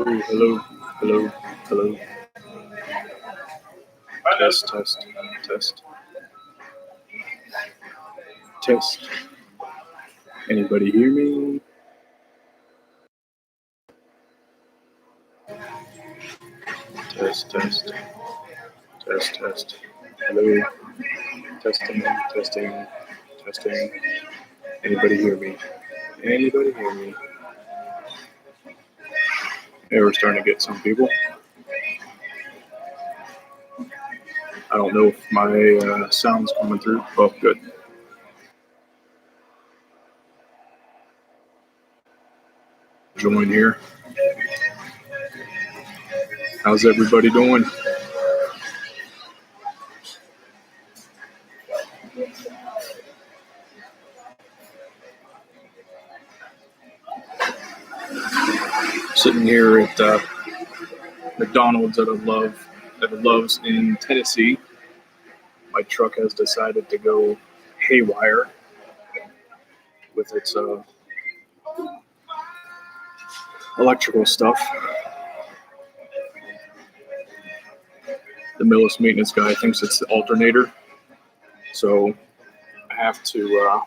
Hello, hello, hello. Test, test, test, test. Anybody hear me? Test, test, test, test. Hello. Testing, testing, testing. Anybody hear me? Anybody hear me? Yeah, we're starting to get some people. I don't know if my sound's coming through. Oh, good. Join here. How's everybody doing? Sitting here at McDonald's at Love's in Tennessee. My truck has decided to go haywire with its electrical stuff. The Millis maintenance guy thinks it's the alternator, so I have to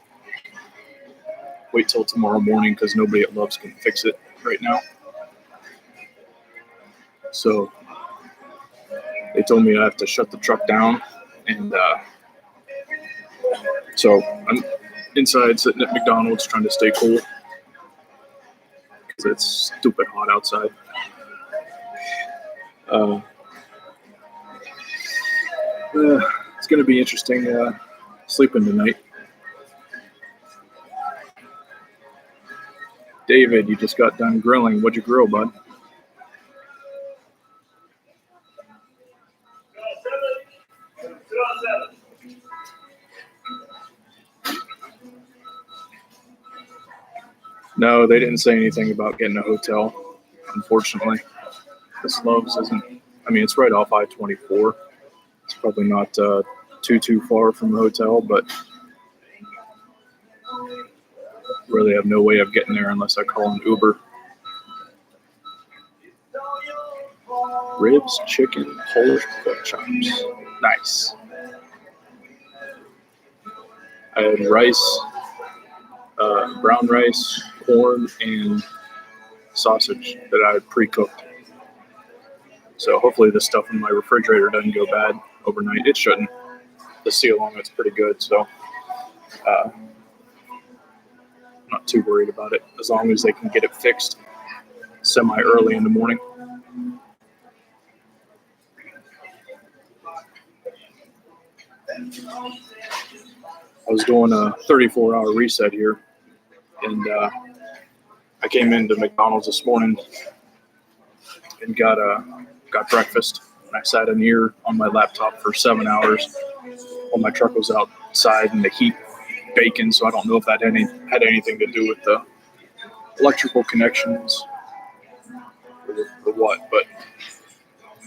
wait till tomorrow morning because nobody at Love's can fix it right now. So they told me I have to shut the truck down, and so I'm inside sitting at McDonald's trying to stay cool because it's stupid hot outside. It's going to be interesting sleeping tonight. David, you just got done grilling. What'd you grill, bud? No, they didn't say anything about getting a hotel, unfortunately. This Love's isn't, I mean, it's right off I-24. It's probably not too far from the hotel, but really have no way of getting there unless I call an Uber. Ribs, chicken, Polish pork chops. Nice. I had rice, brown rice, corn, and sausage that I had pre-cooked. So hopefully the stuff in my refrigerator doesn't go bad overnight. It shouldn't. The seal on it's pretty good, so I'm not too worried about it as long as they can get it fixed semi-early in the morning. I was doing a 34-hour reset here, and I came into McDonald's this morning and got breakfast. And I sat in here on my laptop for 7 hours while my truck was outside in the heat baking. So I don't know if that had anything to do with the electrical connections or what, but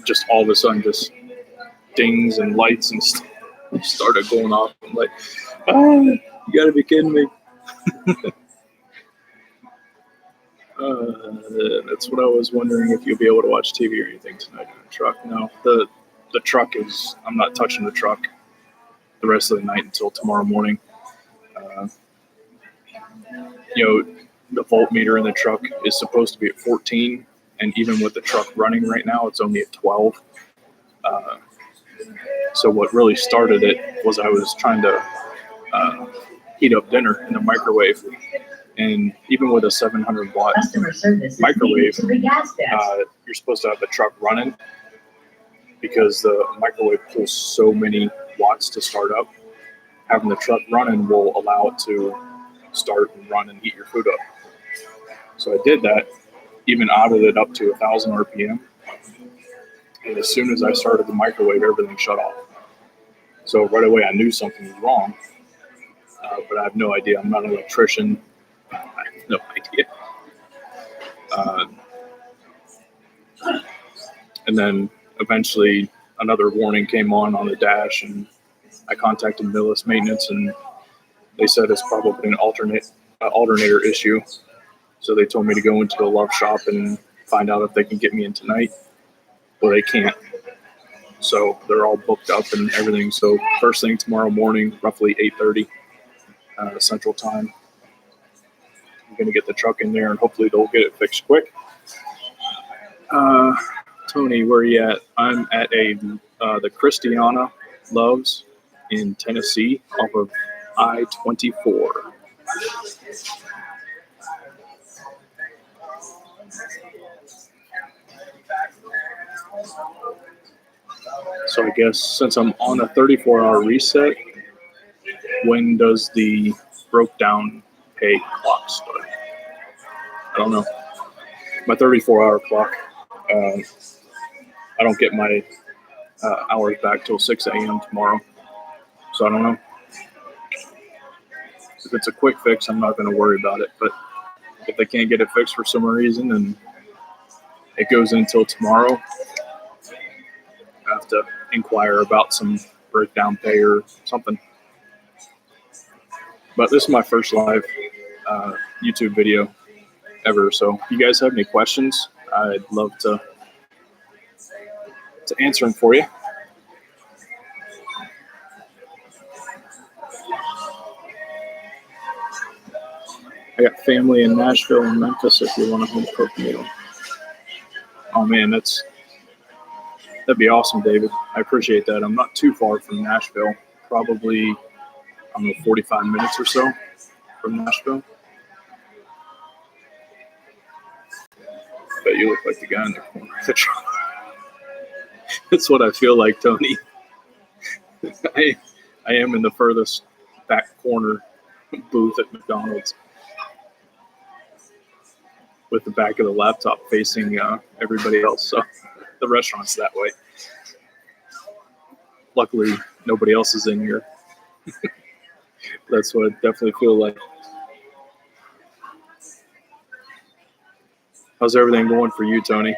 just all of a sudden, just dings and lights and stuff started going off. I'm like, oh, you gotta be kidding me. That's what I was wondering, if you'll be able to watch TV or anything tonight in the truck. No, the truck is, I'm not touching the truck the rest of the night until tomorrow morning. The voltmeter in the truck is supposed to be at 14, and even with the truck running right now, it's only at 12. So what really started it was I was trying to heat up dinner in the microwave. And even with a 700-watt microwave, you're supposed to have the truck running because the microwave pulls so many watts to start up. Having the truck running will allow it to start and run and heat your food up. So I did that, even audited it up to 1,000 RPM. And as soon as I started the microwave, everything shut off. So right away I knew something was wrong, but I have no idea. I'm not an electrician. I have no idea. And then eventually another warning came on the dash, and I contacted Millis Maintenance, and they said it's probably an alternator issue. So they told me to go into the Love shop and find out if they can get me in tonight. Well, they can't. So they're all booked up and everything. So first thing tomorrow morning, roughly 8:30 Central Time, I'm going to get the truck in there and hopefully they'll get it fixed quick. Tony, where are you at? I'm at the Christiana Loves in Tennessee off of I-24. So I guess since I'm on a 34-hour reset, when does the broke down pay clock start? I don't know. My 34-hour clock, I don't get my hours back till 6 a.m. tomorrow. So I don't know. If it's a quick fix, I'm not going to worry about it. But if they can't get it fixed for some reason and it goes until tomorrow, I have to inquire about some breakdown pay or something. But this is my first live YouTube video ever. So if you guys have any questions, I'd love to answer them for you. I got family in Nashville and Memphis if you want a home cooked meal. Oh man, that'd be awesome, David. I appreciate that. I'm not too far from Nashville, probably, I don't know, 45 minutes or so from Nashville. But you look like the guy in the corner of the truck. That's what I feel like, Tony. I am in the furthest back corner booth at McDonald's with the back of the laptop facing everybody else. So the restaurant's that way. Luckily, nobody else is in here. That's what I definitely feel like. How's everything going for you, Tony?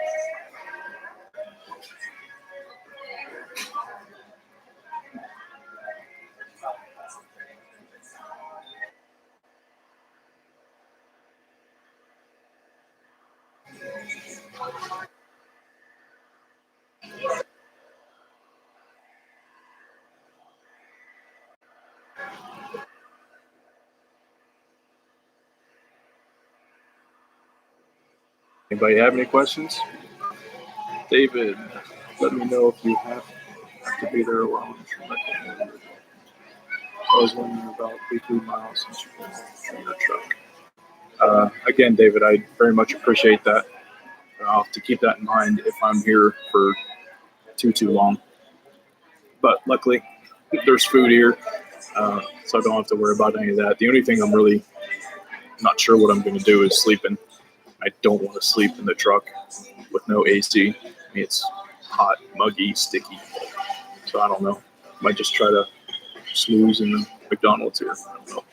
Anybody have any questions? David, let me know if you have to be there alone. I was wondering about weekly miles since you've been in your truck. Again, David, I very much appreciate that. I'll have to keep that in mind if I'm here for too long. But luckily, there's food here, so I don't have to worry about any of that. The only thing I'm really not sure what I'm going to do is sleeping. I don't want to sleep in the truck with no AC. I mean, it's hot, muggy, sticky. So I don't know. Might just try to snooze in the McDonald's here. I don't know.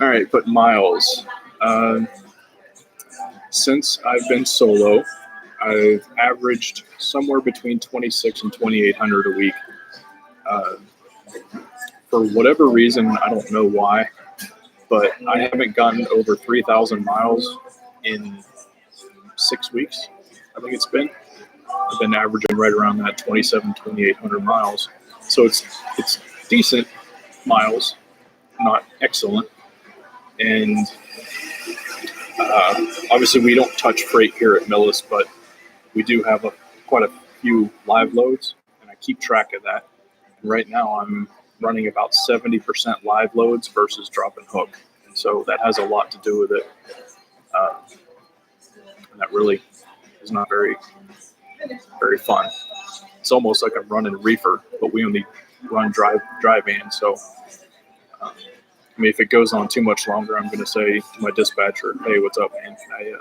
All right, but miles. Since I've been solo, I've averaged somewhere between 2,600 and 2,800 a week. For whatever reason, I don't know why, but I haven't gotten over 3,000 miles in 6 weeks. I think it's been. I've been averaging right around that 2,800 miles. So it's decent miles, not excellent. And obviously we don't touch freight here at Millis, but we do have quite a few live loads, and I keep track of that. And right now I'm running about 70% live loads versus drop and hook. And so that has a lot to do with it. And that really is not very fun. It's almost like I'm running a reefer, but we only run drive-in. So, I mean, if it goes on too much longer, I'm going to say to my dispatcher, hey, what's up, man? Can I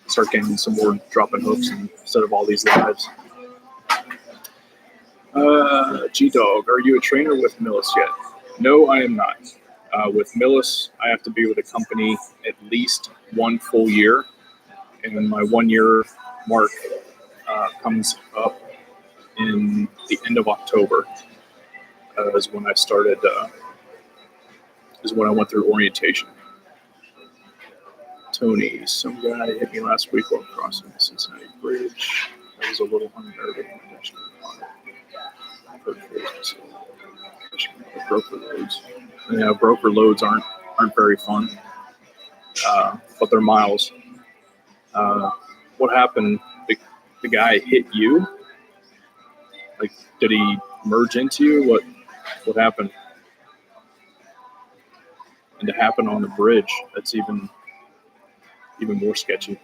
start getting some more drop-in hooks instead of all these lives? G-Dog, are you a trainer with Millis yet? No, I am not. With Millis, I have to be with a company at least 1 full year, and my 1 year mark comes up in the end of October. Is when I started. Is when I went through orientation. Tony, some guy hit me last week while crossing the Cincinnati Bridge. I was a little unnerving. Broker loads. Yeah, broker loads aren't very fun, but they're miles. What happened? The guy hit you? Like, did he merge into you? What happened? And to happen on the bridge, that's even more sketchy.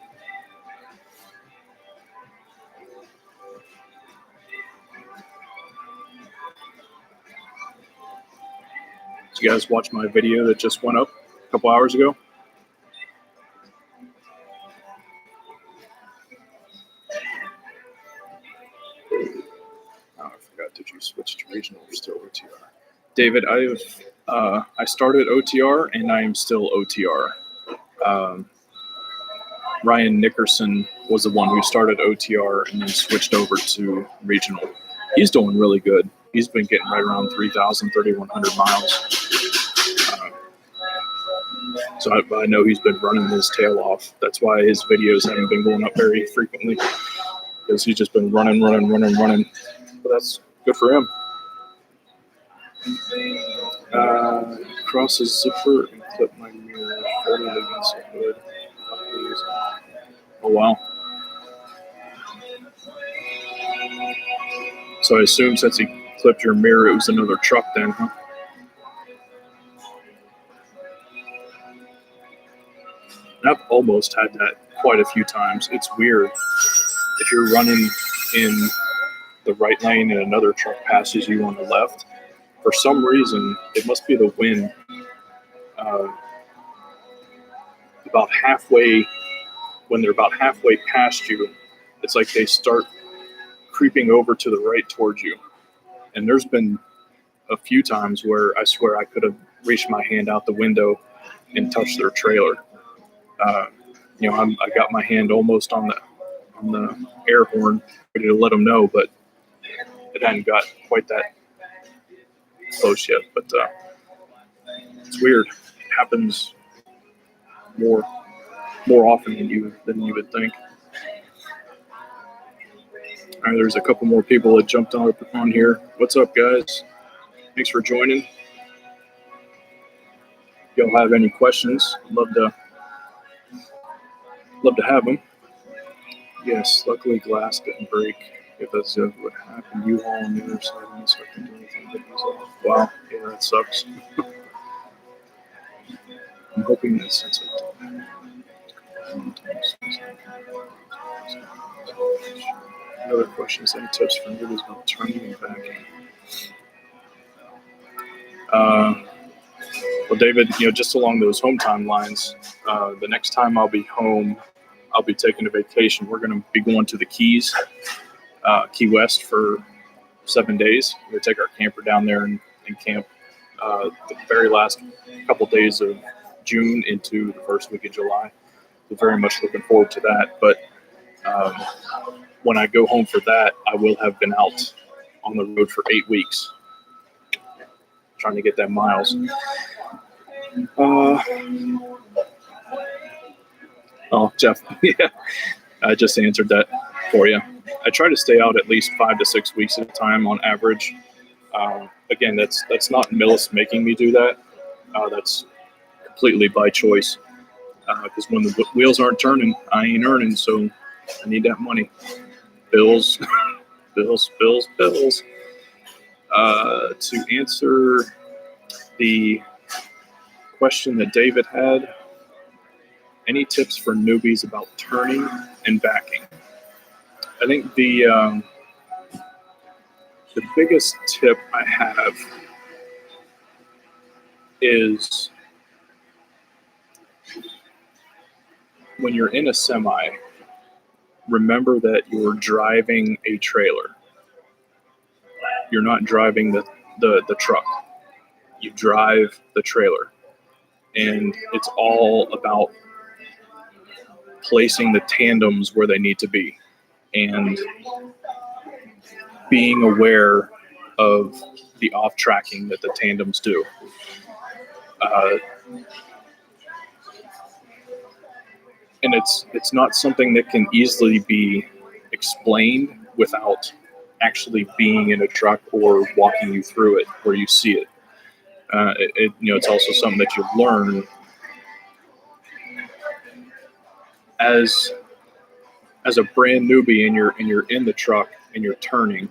Did you guys watch my video that just went up a couple hours ago? Oh, I forgot. Did you switch to regional or still OTR? David, I started OTR and I am still OTR. Ryan Nickerson was the one who started OTR and then switched over to regional. He's doing really good. He's been getting right around 3,000, 3,100 miles. So I know he's been running his tail off. That's why his videos haven't been going up very frequently, because he's just been running. But that's good for him. Cross the zipper and clip my mirror, folded against the hood. Oh, wow. So I assume since he clipped your mirror, it was another truck then, huh? I've almost had that quite a few times. It's weird. If you're running in the right lane and another truck passes you on the left, for some reason, it must be the wind. About halfway, when they're about halfway past you, it's like they start creeping over to the right towards you. And there's been a few times where I swear I could have reached my hand out the window and touched their trailer. I got my hand almost on the air horn, ready to let them know, but it hadn't got quite that close yet. But it's weird. It happens more often than you would think. All right, there's a couple more people that jumped on here. What's up, guys? Thanks for joining. If y'all have any questions, I'd love to have them. Yes, luckily glass didn't break. If that's what happened, you haul on the other side of me, so I can do anything but use off. Wow, yeah, that sucks. I'm hoping that since I did another question is, any tips for newbies about turning and backing? Well, David, just along those home time lines, the next time I'll be home, I'll be taking a vacation. We're going to be going to the Keys, Key West, for 7 days. We're going to take our camper down there and camp the very last couple days of June into the first week of July. We're very much looking forward to that. But when I go home for that, I will have been out on the road for 8 weeks, trying to get that miles. Jeff, yeah, I just answered that for you. I try to stay out at least 5 to 6 weeks at a time on average. Again, that's not Millis making me do that. That's completely by choice. Because when the wheels aren't turning, I ain't earning, so I need that money. Bills, bills. To answer the question that David had, any tips for newbies about turning and backing? I think the biggest tip I have is when you're in a semi, remember that you're driving a trailer. You're not driving the truck. You drive the trailer. And it's all about placing the tandems where they need to be and being aware of the off-tracking that the tandems do. And it's not something that can easily be explained without actually being in a truck or walking you through it where you see it. It's also something that you learn as a brand newbie, and you're in the truck and you're turning.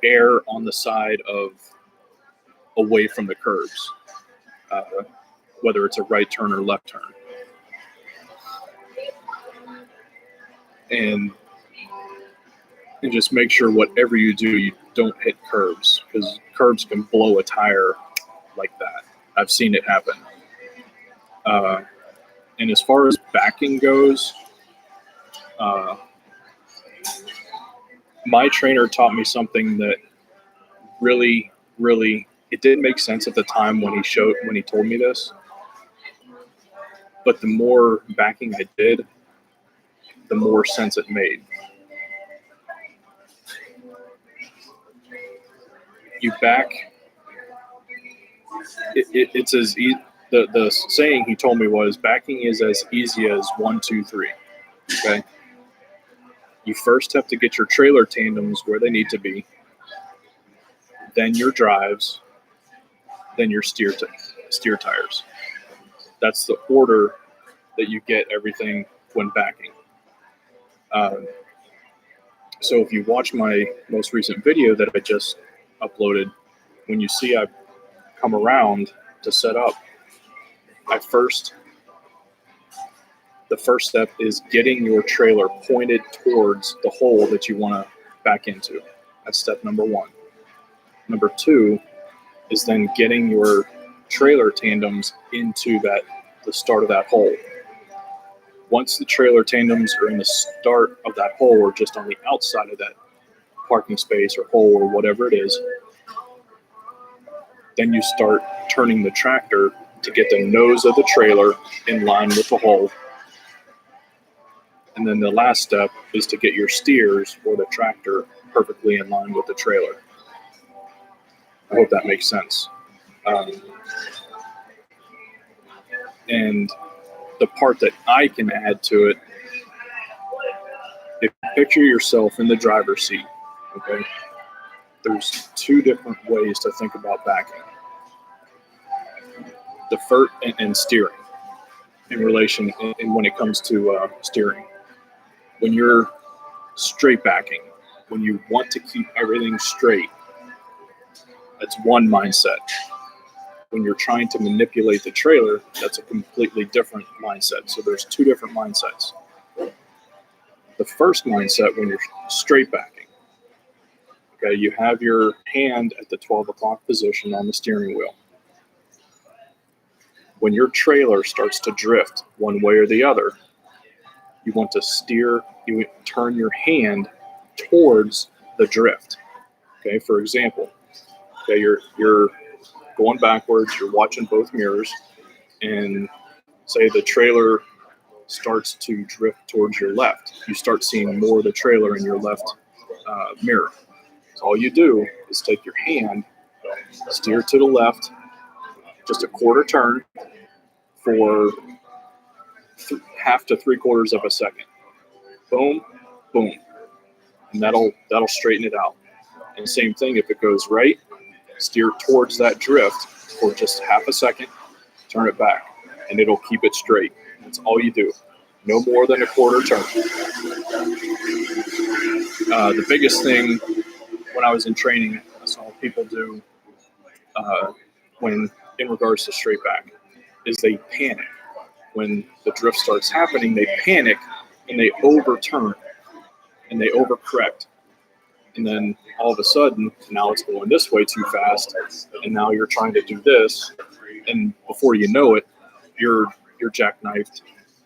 Err on the side of away from the curbs, whether it's a right turn or left turn. And just make sure whatever you do, you don't hit curbs, because curbs can blow a tire like that. I've seen it happen. And as far as backing goes, my trainer taught me something that really, really, it didn't make sense at the time when he told me this. But the more backing I did, the more sense it made. You back. It's as easy. The saying he told me was, backing is as easy as 1, 2, 3. Okay. You first have to get your trailer tandems where they need to be, then your drives, then your steer tires. That's the order that you get everything when backing. So if you watch my most recent video that I just uploaded, when you see I come around to set up, the first step is getting your trailer pointed towards the hole that you want to back into. That's step number 1. Number 2 is then getting your trailer tandems into the start of that hole. Once the trailer tandems are in the start of that hole, or just on the outside of that parking space or hole or whatever it is, then you start turning the tractor to get the nose of the trailer in line with the hole. And then the last step is to get your steers or the tractor perfectly in line with the trailer. I hope that makes sense. And the part that I can add to it, if you picture yourself in the driver's seat, okay, there's 2 different ways to think about backing. The first, and steering in relation, and when it comes to steering. When you're straight backing, when you want to keep everything straight, that's one mindset. When you're trying to manipulate the trailer, that's a completely different mindset. So there's 2 different mindsets. The first mindset, when you're straight backing, okay, you have your hand at the 12 o'clock position on the steering wheel. When your trailer starts to drift one way or the other, you want to turn your hand towards the drift. Okay, for example, okay, you're going backwards, you're watching both mirrors, and say the trailer starts to drift towards your left. You start seeing more of the trailer in your left mirror. So all you do is take your hand, steer to the left, just a quarter turn for half to 3/4 of a second. Boom, boom, and that'll straighten it out. And same thing, if it goes right, steer towards that drift for just half a second, turn it back, and it'll keep it straight. That's all you do. No more than a quarter turn. The biggest thing when I was in training, I saw people do when in regards to straight back, is they panic. When the drift starts happening, they panic and they overturn and they overcorrect. And then all of a sudden, now it's going this way too fast, and now you're trying to do this, and before you know it, you're jackknifed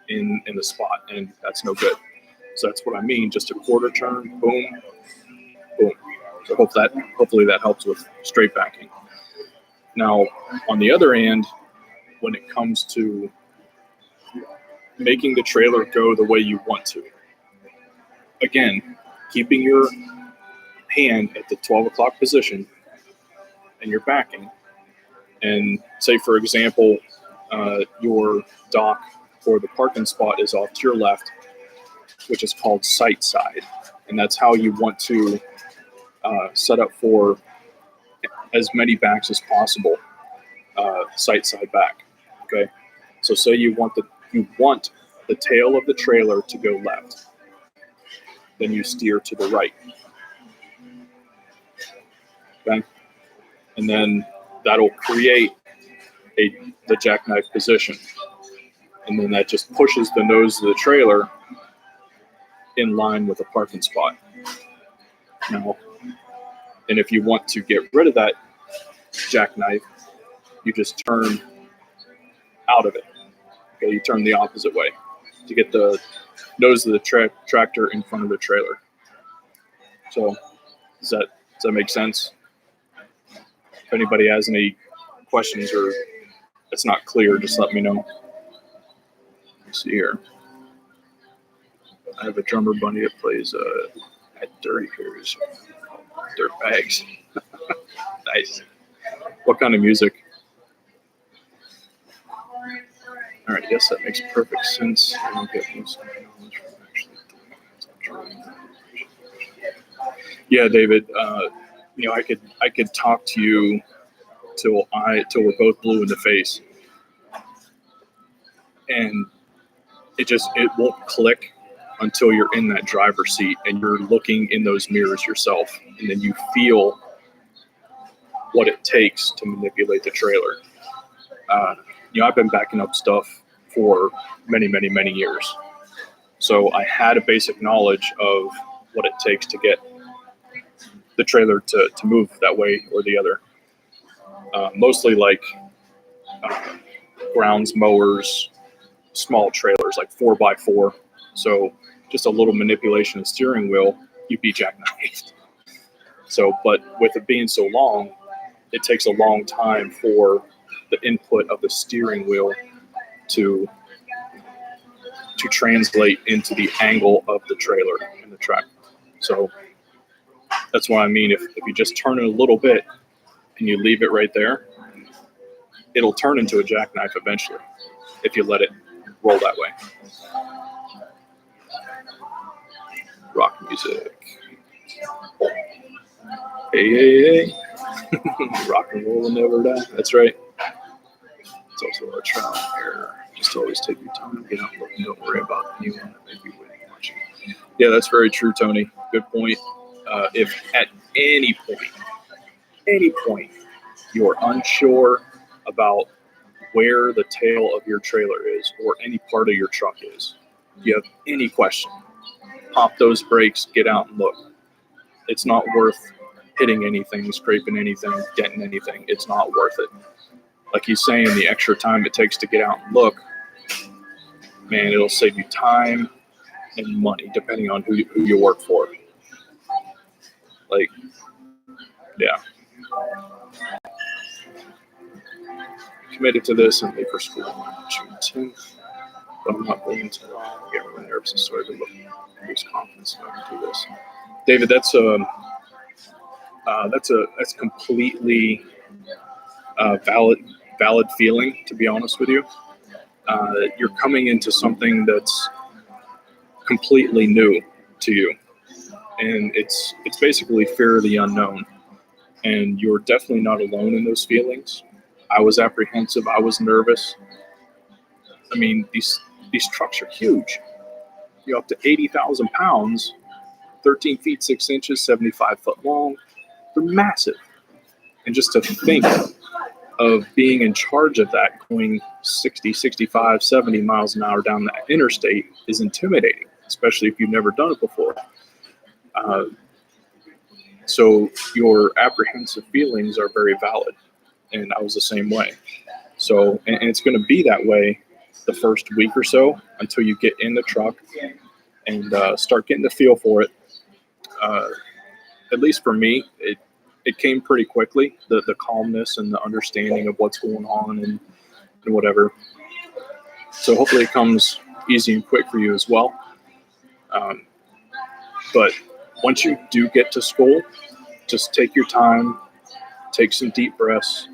in the spot, and that's no good. So that's what I mean, just a quarter turn, boom, boom. So hopefully that helps with straight backing. Now, on the other hand, when it comes to making the trailer go the way you want to, again, keeping your hand at the 12 o'clock position and you're backing, and say for example your dock therefore the parking spot is off to your left, which is called sight side. And that's how you want to set up for as many backs as possible, sight side back. Okay, so say you want the tail of the trailer to go left, then you steer to the right. Okay, and then that'll create the jackknife position, and then that just pushes the nose of the trailer in line with the parking spot. Now, and if you want to get rid of that jackknife, you just turn out of it. Okay, you turn the opposite way to get the nose of the tractor in front of the trailer. So does that make sense? If anybody has any questions or it's not clear, just let me know. Let's see here. I have a drummer bunny that plays at Dirty Hairs, Dirt Bags. Nice. What kind of music? All right, yes, that makes perfect sense. I don't get most of my knowledge from actually doing it. Yeah, David. I could talk to you till we're both blue in the face, and it won't click until you're in that driver's seat and you're looking in those mirrors yourself, and then you feel what it takes to manipulate the trailer. I've been backing up stuff for many, many, many years. So I had a basic knowledge of what it takes to get the trailer to move that way or the other. Mostly like grounds mowers, small trailers, like 4x4. So just a little manipulation of steering wheel, you'd be jackknifed. So, but with it being so long, it takes a long time for the input of the steering wheel to translate into the angle of the trailer and the track. So that's what I mean. If you just turn it a little bit and you leave it right there, it'll turn into a jackknife eventually if you let it roll that way. Rock music. Hey. Rock and roll will never die. That's right. It's also a trial and error. Just always take your time, get out, look, and don't worry about anyone that may be waiting watching. Yeah, that's very true, Tony. Good point. If at any point you're unsure about where the tail of your trailer is or any part of your truck is, you have any question, pop those brakes, get out and look. It's not worth hitting anything, scraping anything, denting anything. It's not worth it. Like he's saying, the extra time it takes to get out and look, man, it'll save you time and money depending on who you work for. Like, yeah. Committed to this and leave for school on June 10th, but I'm not going to get really nervous and sort of lose confidence in I can do this. David, that's completely valid feeling, to be honest with you. You're coming into something that's completely new to you, and it's basically fear of the unknown, and you're definitely not alone in those feelings. I was apprehensive. I was nervous. I mean, these trucks are huge. You're up to 80,000 pounds, 13 feet 6 inches, 75 foot long. They're massive, and just to think of being in charge of that, going 60, 65, 70 miles an hour down that interstate is intimidating, especially if you've never done it before. So your apprehensive feelings are very valid, and I was the same way. So, and it's going to be that way the first week or so until you get in the truck and start getting the feel for it. At least for me, it came pretty quickly, the calmness and the understanding of what's going on and whatever. So hopefully it comes easy and quick for you as well. But once you do get to school, just take your time, take some deep breaths,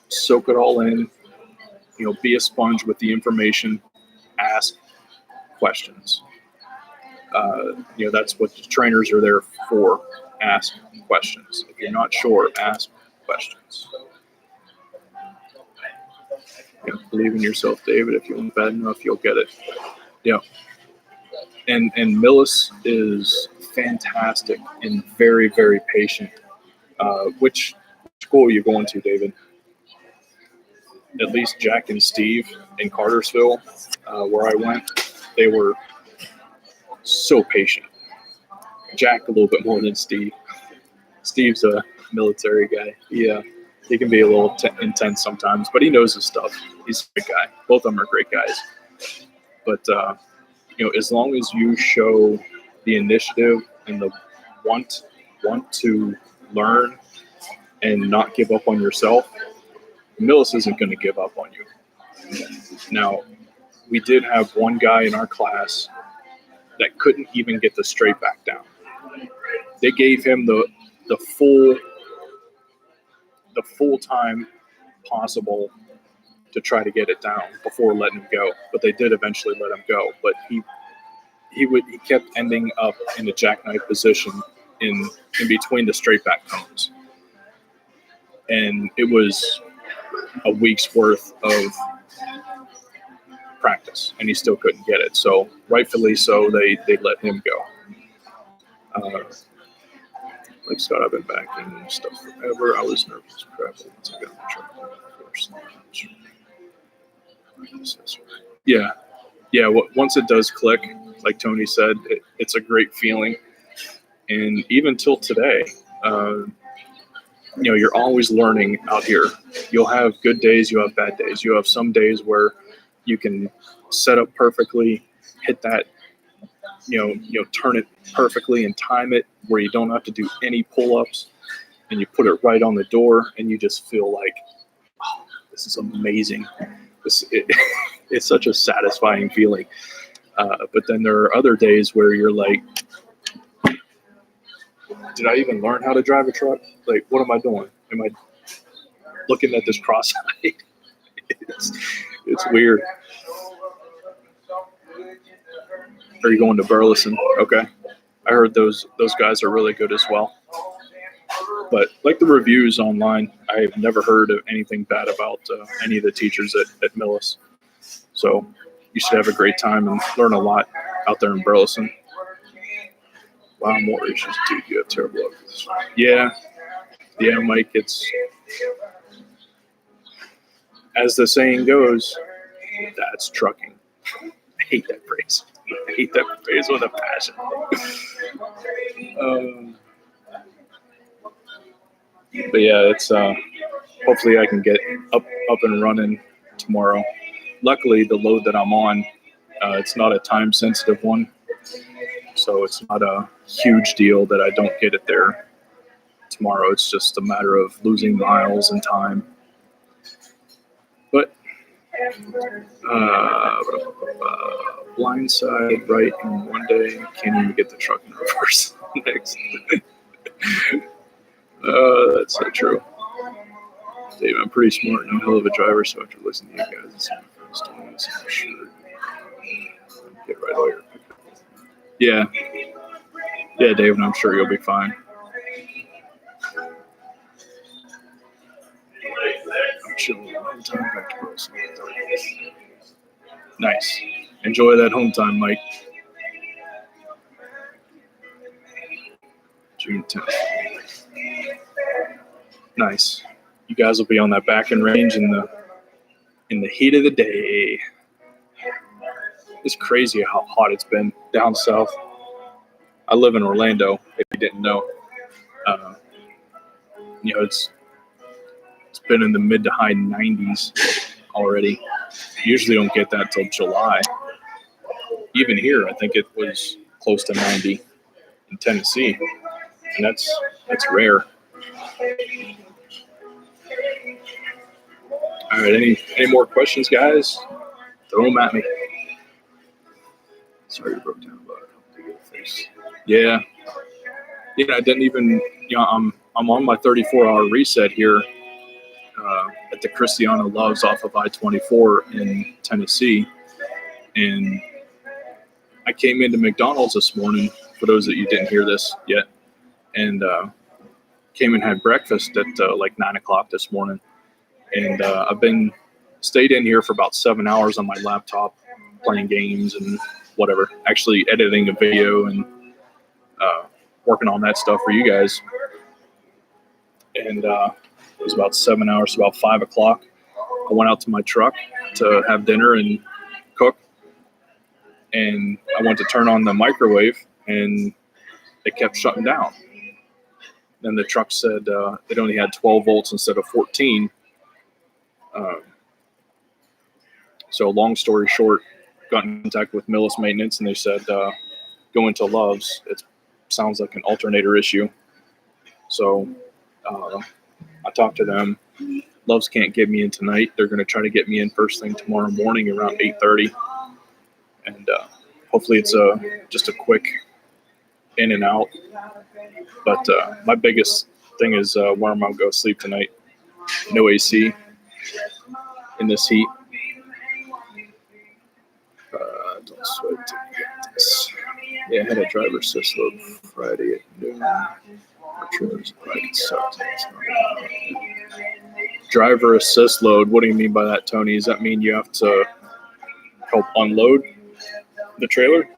soak it all in, be a sponge with the information, ask questions. That's what the trainers are there for. Ask questions. If you're not sure, ask questions. Believe in yourself, David. If you want bad enough, you'll get it. Yeah. And Millis is fantastic and very, very patient. Which school are you going to, David? At least Jack and Steve in Cartersville, where I went, they were so patient. Jack a little bit more than Steve. Steve's a military guy. He can be a little intense sometimes, but he knows his stuff. He's a great guy. Both of them are great guys. But as long as you show the initiative and the want to learn and not give up on yourself, Millis isn't going to give up on you. Now, we did have one guy in our class that couldn't even get the straight back down. They gave him the full time possible to try to get it down before letting him go. But they did eventually let him go. But he kept ending up in a jackknife position in between the straight back cones. And it was a week's worth of practice, and he still couldn't get it. So rightfully so, they let him go. Like Scott, I've been back in stuff forever. I was nervous as crap once I got the truck. Of course. Yeah. Once it does click, like Tony said, it's a great feeling. And even till today, you're always learning out here. You'll have good days, you'll have bad days. You have some days where you can set up perfectly, hit that, turn it perfectly and time it where you don't have to do any pull-ups, and you put it right on the door, and you just feel like, oh, this is amazing. It's such a satisfying feeling. But then there are other days where you're like, did I even learn how to drive a truck? Like, what am I doing? Am I looking at this cross-eyed? It's weird. Are you going to Burleson? Okay. I heard those guys are really good as well. But like the reviews online, I've never heard of anything bad about any of the teachers at Millis. So you should have a great time and learn a lot out there in Burleson. Wow, more issues, dude. You have terrible luck. Yeah, Mike, it's, as the saying goes, that's trucking. I hate that phrase. I hate that phrase with a passion. But yeah, it's hopefully I can get up and running tomorrow. Luckily, the load that I'm on, it's not a time-sensitive one, so it's not a huge deal that I don't get it there tomorrow. It's just a matter of losing miles and time. But blindside right in one day, can't even get the truck in reverse next. That's so true. Dave, I'm pretty smart and a hell of a driver, so after listening to you guys, I'm sure get right all your pickup. Yeah, Dave, and I'm sure you'll be fine. I'm chilling all the time back to Wilson. Nice. Enjoy that home time, Mike. June 10th. Nice. You guys will be on that back end range in the heat of the day. It's crazy how hot it's been down south. I live in Orlando, if you didn't know. It's been in the mid to high 90s already. Usually don't get that till July. Even here, I think it was close to 90 in Tennessee, and that's rare. All right, any more questions, guys? Throw them at me. Sorry, you broke down about it. Yeah, I didn't even. I'm on my 34-hour reset here at the Christiana Loves off of I-24 in Tennessee, And I came into McDonald's this morning, for those that you didn't hear this yet, and came and had breakfast at like 9 o'clock this morning. And I've stayed in here for about 7 hours on my laptop, playing games and whatever, actually editing a video and working on that stuff for you guys. And it was about 7 hours, about 5 o'clock. I went out to my truck to have dinner and cook. And I went to turn on the microwave, and it kept shutting down. Then the truck said it only had 12 volts instead of 14. So long story short, got in contact with Millis Maintenance, and they said go into Love's. It sounds like an alternator issue. So I talked to them. Love's can't get me in tonight. They're going to try to get me in first thing tomorrow morning around 8:30. And hopefully it's just a quick in and out. But my biggest thing is where I'm going to go sleep tonight. No AC in this heat. Don't sweat to get this. Yeah, I had a driver assist load Friday at noon. Driver assist load. What do you mean by that, Tony? Does that mean you have to help unload the trailer?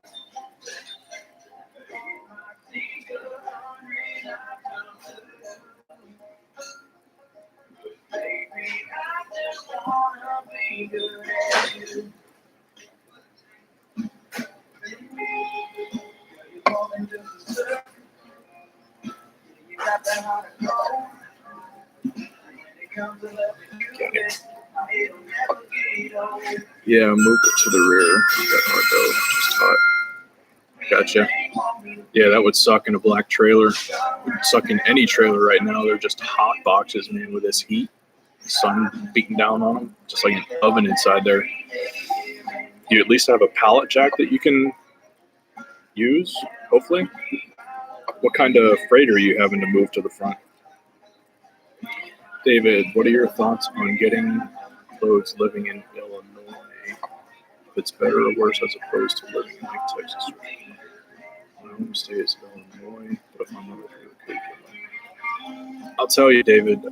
Yeah, move it to the rear. Just hot. Gotcha. Yeah, that would suck in a black trailer. It would suck in any trailer right now. They're just hot boxes, man, with this heat. The sun beating down on them, just like an oven inside there. You at least have a pallet jack that you can use, hopefully. What kind of freight are you having to move to the front? David, what are your thoughts on getting loads living in Illinois? If it's better or worse as opposed to living in like Texas? My home state is Illinois, but if my mother I'll tell you, David,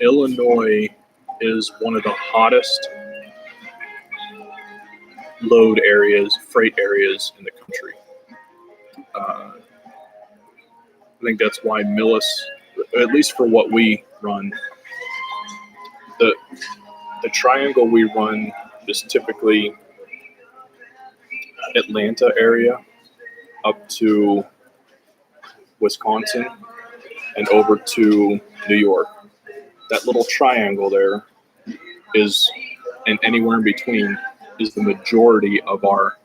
Illinois is one of the hottest load areas, freight areas in the country. I think that's why Millis, at least for what we run, the triangle we run is typically Atlanta area up to Wisconsin and over to New York. That little triangle there is, and anywhere in between, is the majority of our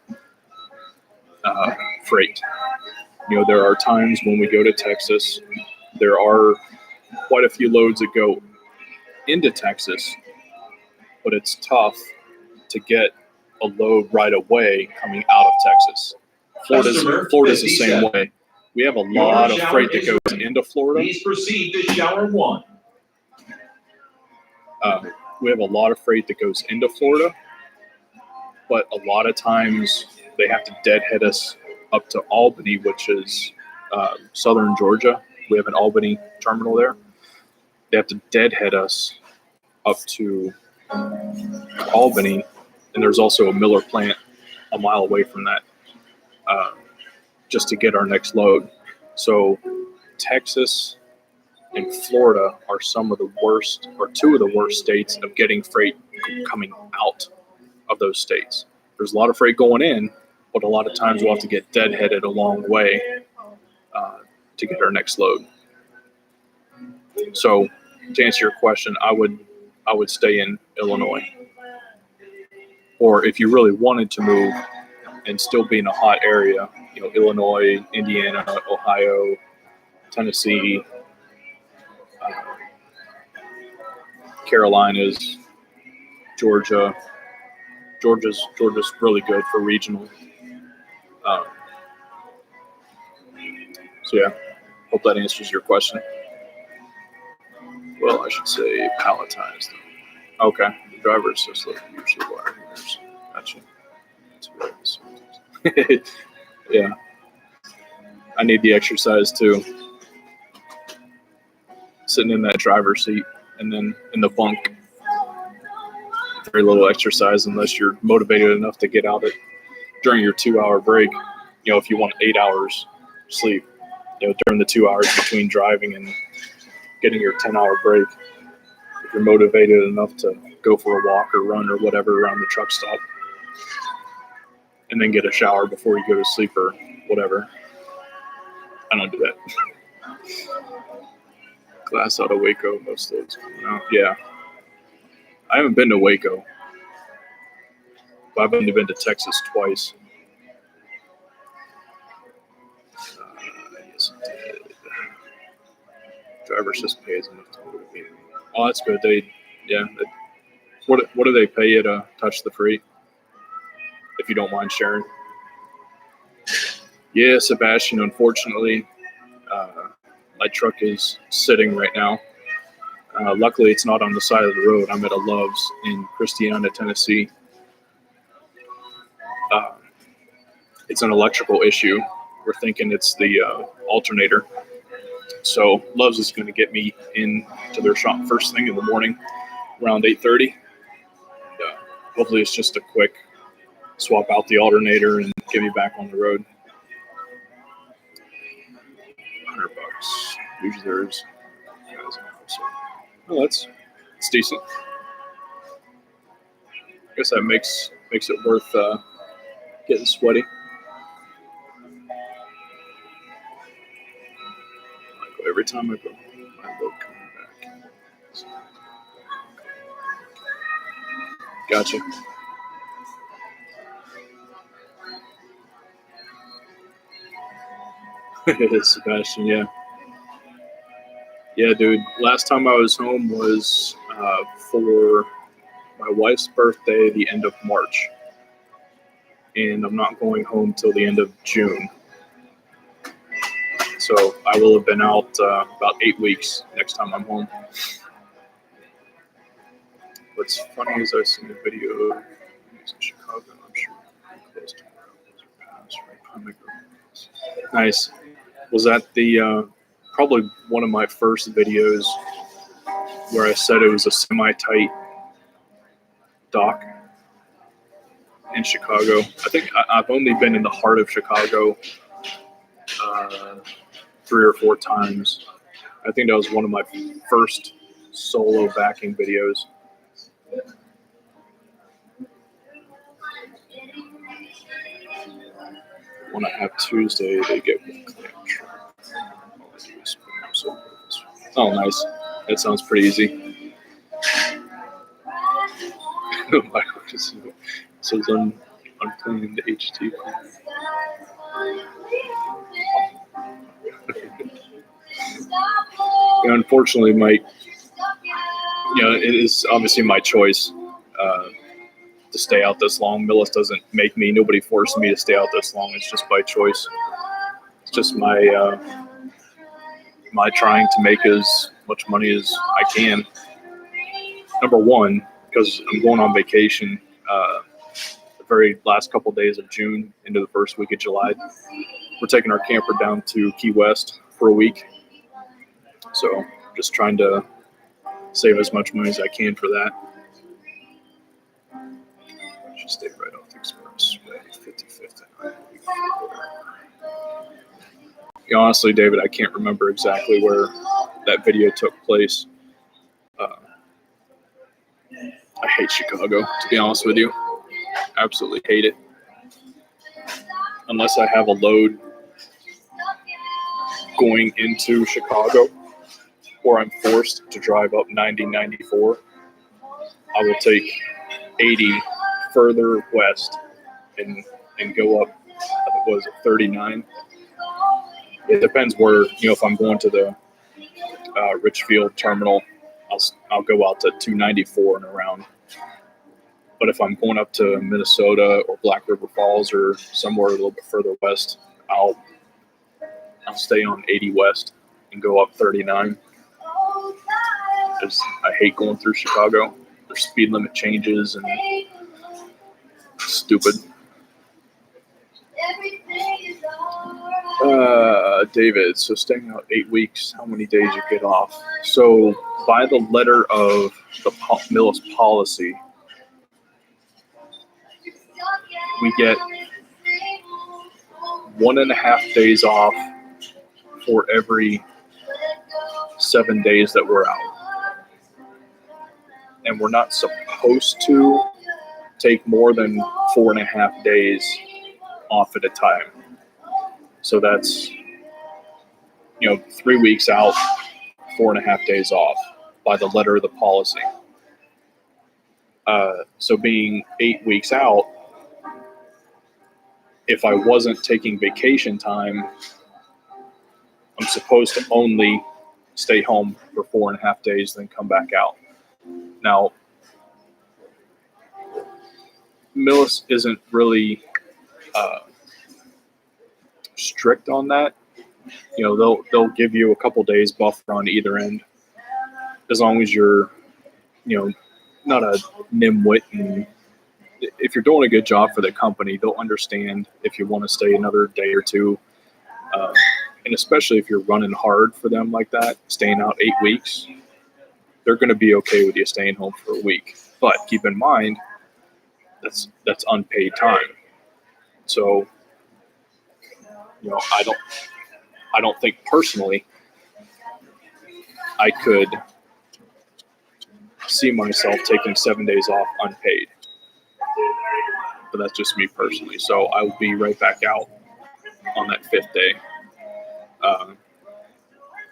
freight. You know, there are times when we go to Texas, there are quite a few loads that go into Texas, but it's tough to get a load right away coming out of Texas. Florida's the same way. We have a lot of freight that goes into Florida. Please proceed to shower one. We have a lot of freight that goes into Florida, but a lot of times they have to deadhead us up to Albany, which is southern Georgia. We have an Albany terminal there. They have to deadhead us up to Albany, and there's also a Miller plant a mile away from that, just to get our next load. So Texas and Florida are some of the worst, or two of the worst states of getting freight coming out of those states. There's a lot of freight going in, but a lot of times we'll have to get deadheaded a long way to get our next load. So to answer your question, I would stay in Illinois. Or if you really wanted to move and still be in a hot area, you know, Illinois, Indiana, Ohio, Tennessee, Carolinas, Georgia. Georgia's really good for regional. So yeah, hope that answers your question. Well, I should say palletized. Okay. Driver assist usually wire mirrors. Gotcha. Yeah, I need the exercise too. Sitting in that driver's seat and then in the bunk. Very little exercise unless you're motivated enough to get out during your 2-hour break. If you want 8 hours sleep, during the 2 hours between driving and getting your 10-hour break, if you're motivated enough to go for a walk or run or whatever around the truck stop, and then get a shower before you go to sleep or whatever. I don't do that. Glass out of Waco, most of those coming out. Yeah. I haven't been to Waco. But I've only been to Texas twice. Yes, it did. Driver's just pays enough to motivate me. Oh, that's good. What do they pay you to touch the free? If you don't mind sharing. Yeah, Sebastian, unfortunately, my truck is sitting right now. Luckily, it's not on the side of the road. I'm at a Love's in Christiana, Tennessee. It's an electrical issue. We're thinking it's the alternator. So Love's is going to get me into their shop first thing in the morning, around 8:30. Hopefully, it's just a quick swap out the alternator and get me back on the road. $100. Usually there's guys in there, so. Oh, it's decent. I guess that makes it worth getting sweaty. Every time I go, my load coming back. Gotcha. Sebastian, yeah. Yeah, dude. Last time I was home was for my wife's birthday, the end of March. And I'm not going home till the end of June. So I will have been out about 8 weeks next time I'm home. What's funny is I've seen a video of in Chicago. I'm sure close to where nice. Was that the probably one of my first videos where I said it was a semi-tight dock in Chicago? I think I've only been in the heart of Chicago 3 or 4 times. I think that was one of my first solo backing videos. When I have Tuesday, they get one clamp truck. Oh, nice. That sounds pretty easy. So it's uncleaned HT. Unfortunately, it is obviously my choice to stay out this long. Millis doesn't make me. Nobody forced me to stay out this long. It's just by choice. It's just my trying to make as much money as I can. Number one, because I'm going on vacation the very last couple days of June into the first week of July. We're taking our camper down to Key West for a week. So just trying to save as much money as I can for that. Just stay right off the expressway, 55th and 9th. Honestly, David, I can't remember exactly where that video took place. I hate Chicago, to be honest with you. Absolutely hate it. Unless I have a load going into Chicago, or I'm forced to drive up 90-94, I will take 80 further west and go up, what is it, 39? It depends where, if I'm going to the Richfield terminal, I'll go out to 294 and around. But if I'm going up to Minnesota or Black River Falls or somewhere a little bit further west, I'll stay on 80 west and go up 39. Because I hate going through Chicago. there's speed limit changes and stupid. David, so staying out 8 weeks, how many days you get off? So by the letter of the Millis policy, we get 1.5 days off for every 7 days that we're out. And we're not supposed to take more than 4.5 days off at a time. So that's, 3 weeks out, 4.5 days off by the letter of the policy. So being 8 weeks out, if I wasn't taking vacation time, I'm supposed to only stay home for 4.5 days, then come back out. Now, Millis isn't really strict on that. They'll give you a couple days buffer on either end, as long as you're, not a nimwit, and if you're doing a good job for the company, they'll understand if you want to stay another day or two. And especially if you're running hard for them like that, staying out 8 weeks, they're going to be okay with you staying home for a week. But keep in mind, that's unpaid time. So, I don't think personally I could see myself taking 7 days off unpaid. But that's just me personally. So I will be right back out on that 5th day.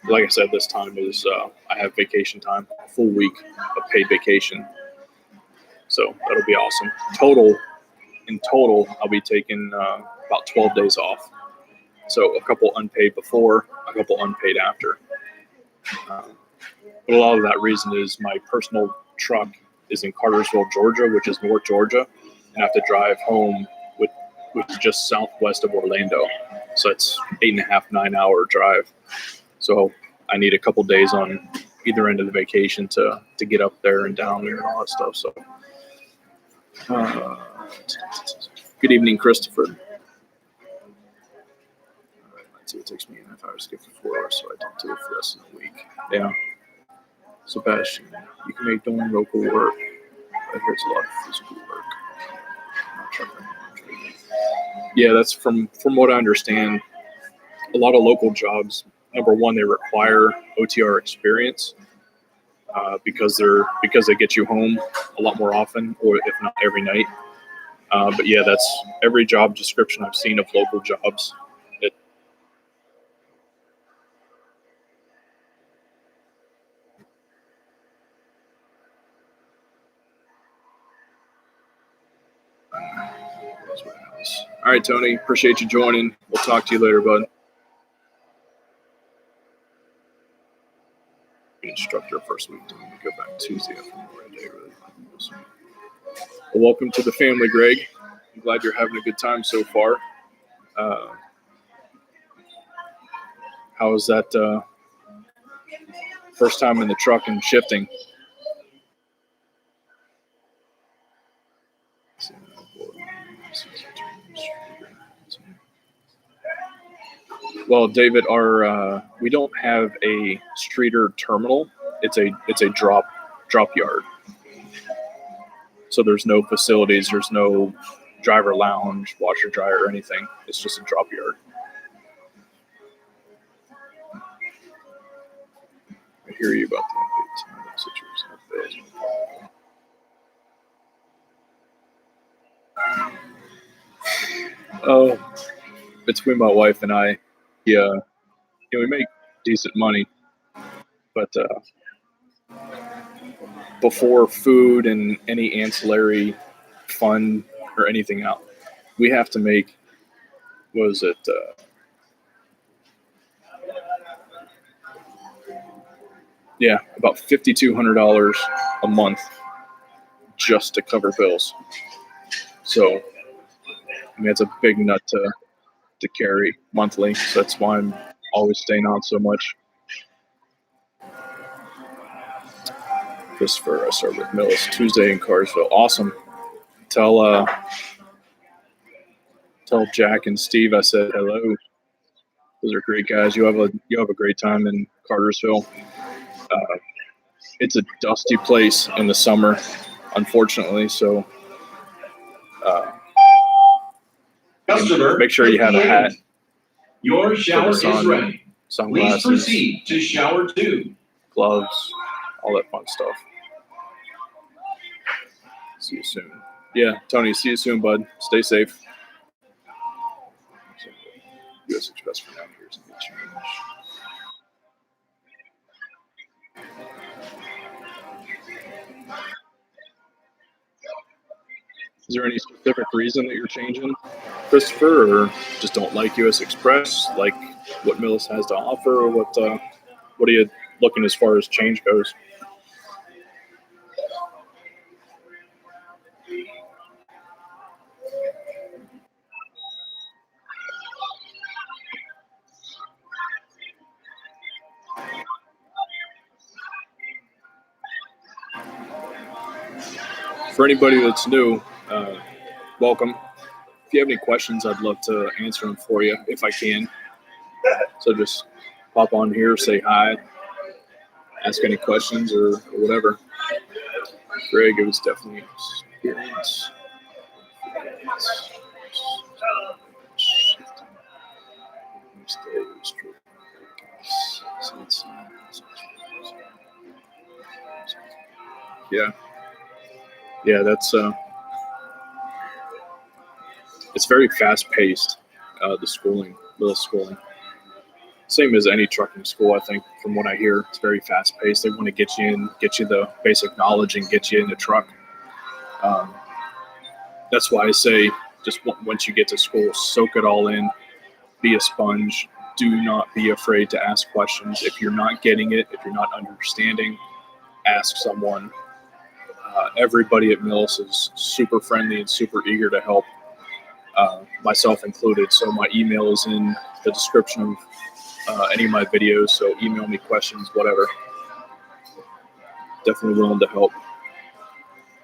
Like I said, this time is I have vacation time, a full week of paid vacation. So that'll be awesome. In total, I'll be taking about 12 days off. So a couple unpaid before, a couple unpaid after. But a lot of that reason is my personal truck is in Cartersville, Georgia, which is North Georgia, and I have to drive home, which is just southwest of Orlando. So it's 8.5, 9-hour drive. So I need a couple days on either end of the vacation to get up there and down there and all that stuff. So good evening, Christopher. All right, let's see. It takes me 1.5 hours to get for 4 hours, so I don't do it for less than a week. Yeah. Sebastian, you can make doing local work. I hear it's a lot of physical work. Yeah, that's from what I understand. A lot of local jobs, number one, they require OTR experience because they get you home a lot more often, or if not every night. But yeah, that's every job description I've seen of local jobs. All right, Tony, appreciate you joining. We'll talk to you later, bud. Instructor first week, then we go back Tuesday after Memorial Day. Really. Well, welcome to the family, Greg. I'm glad you're having a good time so far. How was that first time in the truck and shifting? Well, David, we don't have a streeter terminal. It's a drop yard. So there's no facilities. There's no driver lounge, washer dryer, or anything. It's just a drop yard. I hear you about the situation. Oh, between my wife and I, we make decent money, but before food and any ancillary fun or anything else, we have to make, what was it? About $5,200 a month just to cover bills. So, it's a big nut to carry monthly. So that's why I'm always staying on so much. Christopher, I started with Millis Tuesday in Carsville. Awesome. Tell Jack and Steve I said hello. Those are great guys. You have a great time in Cartersville. It's a dusty place in the summer, unfortunately. So make sure you have a hat. Your shower is ready. Please Sunglasses, proceed to shower 2. gloves, all that fun stuff. See you soon. Yeah, Tony, see you soon, bud. Stay safe. US Express for now. Here's a good change. Is there any specific reason that you're changing, Christopher, or just don't like US Express, like what Millis has to offer, or what are you looking as far as change goes? For anybody that's new, welcome. If you have any questions, I'd love to answer them for you if I can. So just pop on here, say hi, ask any questions or whatever. Greg, it was definitely an experience. Yeah, that's it's very fast paced. The schooling, little schooling, same as any trucking school. I think from what I hear, it's very fast paced. They want to get you in, get you the basic knowledge, and get you in the truck. That's why I say just once you get to school, soak it all in. Be a sponge. Do not be afraid to ask questions. If you're not getting it, if you're not understanding, ask someone. Everybody at Millis is super friendly and super eager to help, myself included. So my email is in the description of any of my videos. So email me questions, whatever. Definitely willing to help.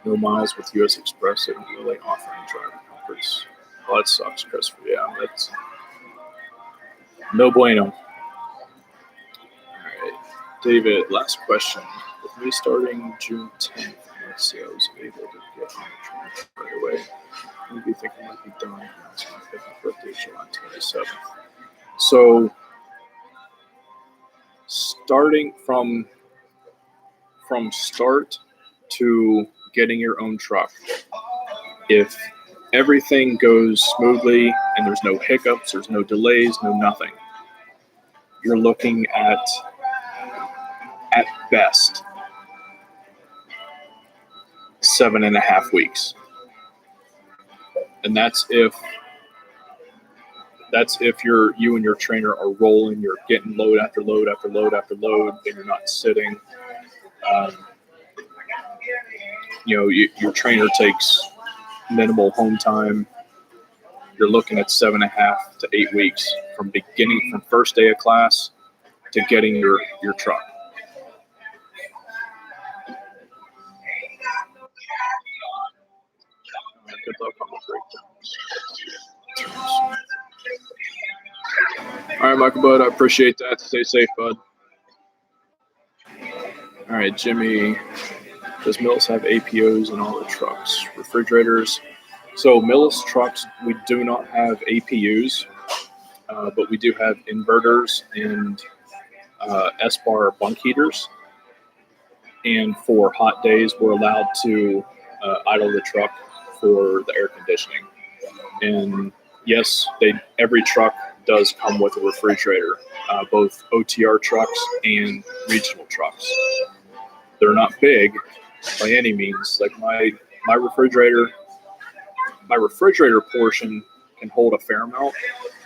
No miles with US Express. They don't really offer any driving comforts. Oh, that sucks, Christopher. Yeah, that's no bueno. All right, David, last question. With me starting June 10th, let's see, I was able to get on the train right away. Maybe think I might be done. It's my 50th birthday, July 27th. So, starting from start to getting your own truck, if everything goes smoothly and there's no hiccups, there's no delays, no nothing, you're looking at best 7.5 weeks. And that's if you and your trainer are rolling, you're getting load after load after load after load, and you're not sitting. Your trainer takes minimal home time. You're looking at 7.5 to 8 weeks from first day of class to getting your truck. Good luck on the breakdowns. All right, Michael Bud, I appreciate that. Stay safe, bud. All right, Jimmy, does Millis have APOs in all the trucks? Refrigerators? So Millis trucks, we do not have APUs, but we do have inverters and S-bar bunk heaters. And for hot days, we're allowed to idle the truck for the air conditioning. And yes, every truck does come with a refrigerator, both OTR trucks and regional trucks. They're not big by any means. Like my refrigerator portion can hold a fair amount,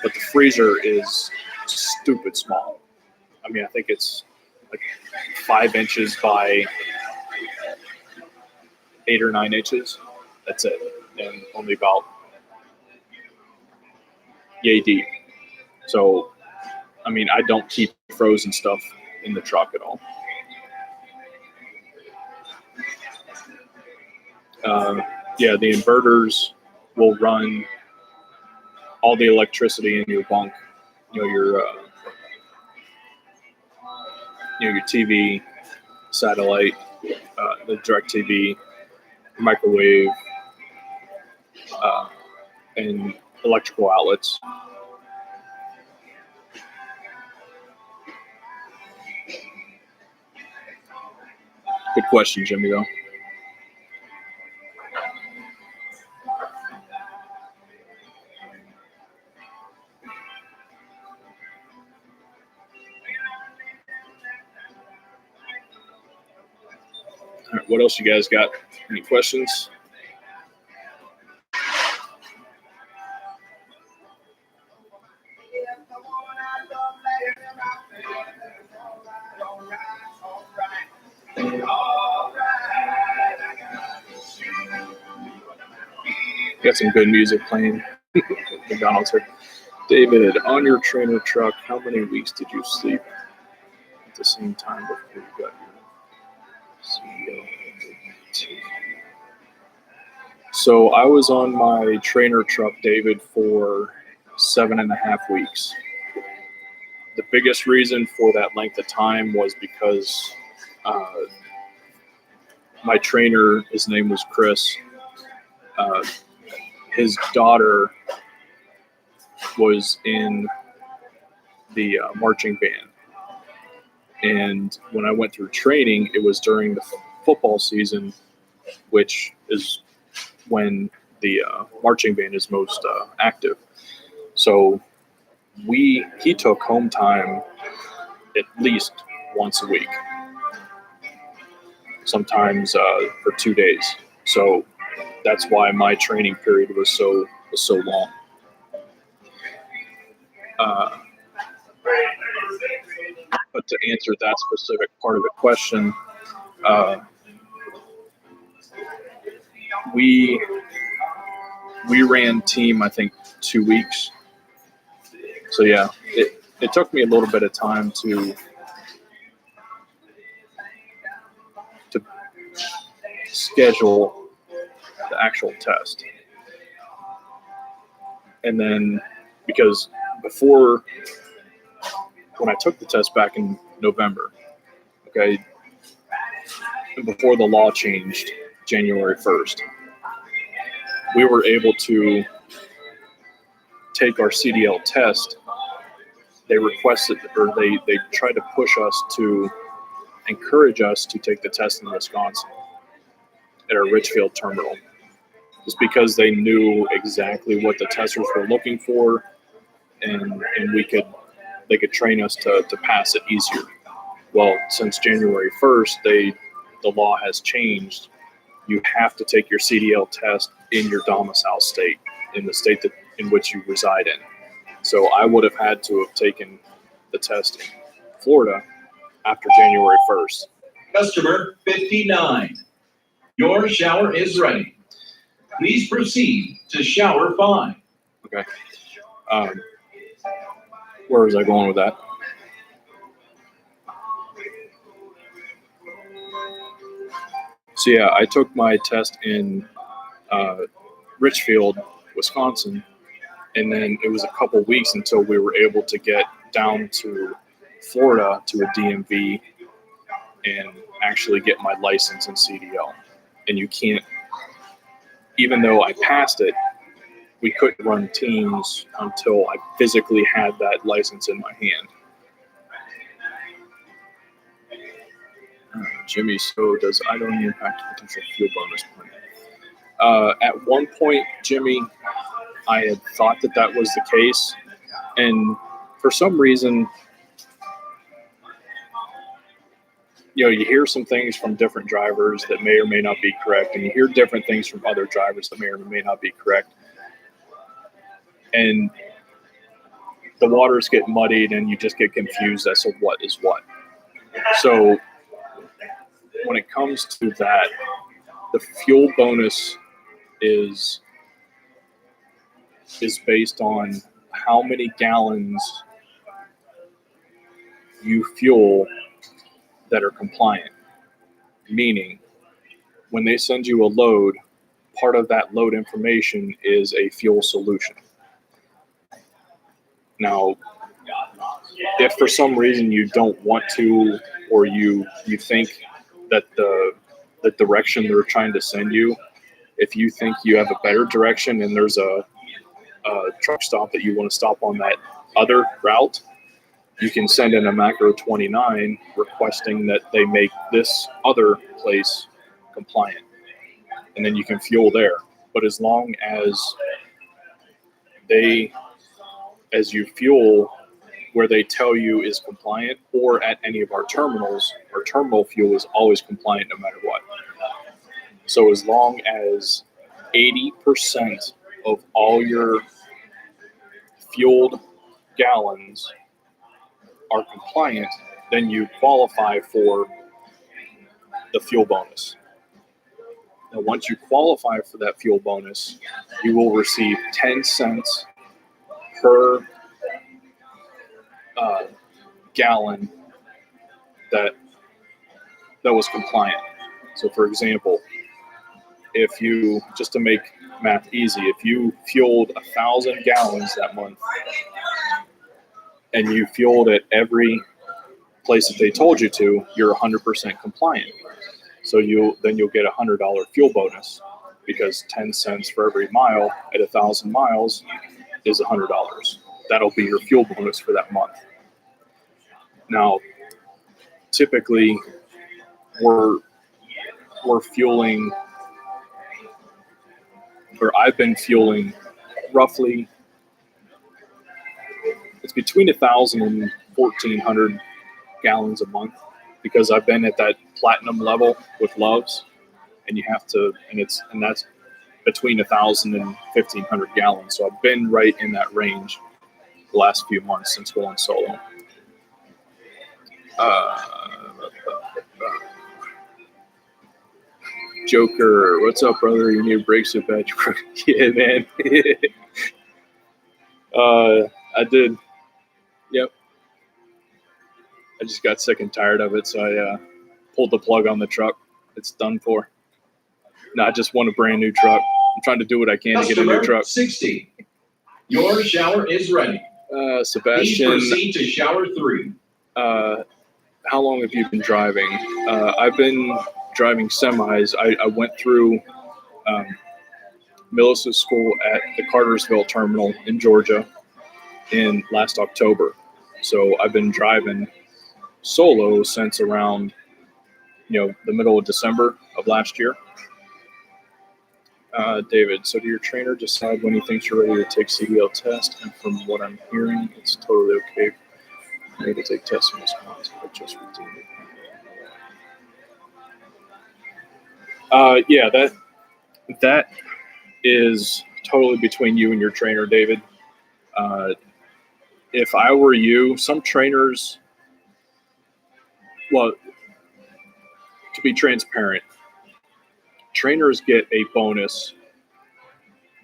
but the freezer is stupid small. I mean, I think it's like 5 inches by 8 or 9 inches. That's it, and only about yay deep. So, I mean, I don't keep frozen stuff in the truck at all. Yeah, the inverters will run all the electricity in your bunk. Your your TV, satellite, the direct TV, microwave, and electrical outlets. Good question, Jimmy, though. All right, what else you guys got? Any questions? Got some good music playing. McDonald's here. David, on your trainer truck, how many weeks did you sleep at the same time before you got your CEO? So I was on my trainer truck, David, for 7.5 weeks. The biggest reason for that length of time was because my trainer, his name was Chris, his daughter was in the marching band. And when I went through training, it was during the football season, which is when the marching band is most active. So he took home time at least once a week, sometimes for 2 days. So that's why my training period was so long. But to answer that specific part of the question, we ran team, I think, 2 weeks. So yeah, it took me a little bit of time to schedule the actual test. And then because when I took the test back in November, okay, before the law changed January 1st, we were able to take our CDL test. They requested, or they tried to push us to encourage us to take the test in Wisconsin at our Richfield terminal, just because they knew exactly what the testers were looking for, and they could train us to pass it easier. Well, since January 1st, the law has changed. You have to take your CDL test in your domicile state, in the state in which you reside in. So I would have had to have taken the test in Florida after January 1st. Customer 59, your shower is ready. Please proceed to shower 5. Okay. Where was I going with that? So yeah, I took my test in Richfield, Wisconsin, and then it was a couple weeks until we were able to get down to Florida to a DMV and actually get my license in CDL. And you can't, even though I passed it, we couldn't run teams until I physically had that license in my hand. Jimmy, so does idling impact potential fuel bonus plan? At one point, Jimmy, I had thought that was the case, and for some reason, you hear some things from different drivers that may or may not be correct, and you hear different things from other drivers that may or may not be correct, and the waters get muddied, and you just get confused as to what is what. So when it comes to that, the fuel bonus is based on how many gallons you fuel that are compliant. Meaning, when they send you a load part of that load information is a fuel solution. Now, if for some reason you don't want to, or you think that the direction they're trying to send you, if you think you have a better direction and there's a truck stop that you want to stop on that other route, you can send in a macro 29 requesting that they make this other place compliant, and then you can fuel there. But as long as you fuel where they tell you is compliant, or at any of our terminals, our terminal fuel is always compliant no matter what. So as long as 80% of all your fueled gallons are compliant, then you qualify for the fuel bonus. Now, once you qualify for that fuel bonus, you will receive 10 cents per gallon that was compliant. So, for example, if you, just to make math easy, if you fueled 1,000 gallons that month and you fueled at every place that they told you to, you're 100% compliant. So you'll get a $100 fuel bonus, because 10 cents for every mile at 1,000 miles is $100. That'll be your fuel bonus for that month. Now, typically, we're fueling, or I've been fueling roughly, it's between 1,000 and 1,400 gallons a month, because I've been at that platinum level with Loves, and you have to, and that's between 1,000 and 1,500 gallons. So I've been right in that range the last few months since going solo. Joker, what's up, brother? You need a brake so bad. Yeah, man. I did. Yep. I just got sick and tired of it, so I pulled the plug on the truck. It's done for. No, I just want a brand new truck. I'm trying to do what I can to get a new truck. 60. Your shower is ready. Sebastian. Please proceed to shower 3. How long have you been driving? I've been driving semis. I went through Millis' school at the Cartersville terminal in Georgia in last October. So I've been driving solo since around, the middle of December of last year. David, so do your trainer decide when he thinks you're ready to take CDL test? And from what I'm hearing, it's totally okay for me to take tests in Wisconsin, but just routine. Yeah, that is totally between you and your trainer, David. If I were you, some trainers, well, to be transparent, trainers get a bonus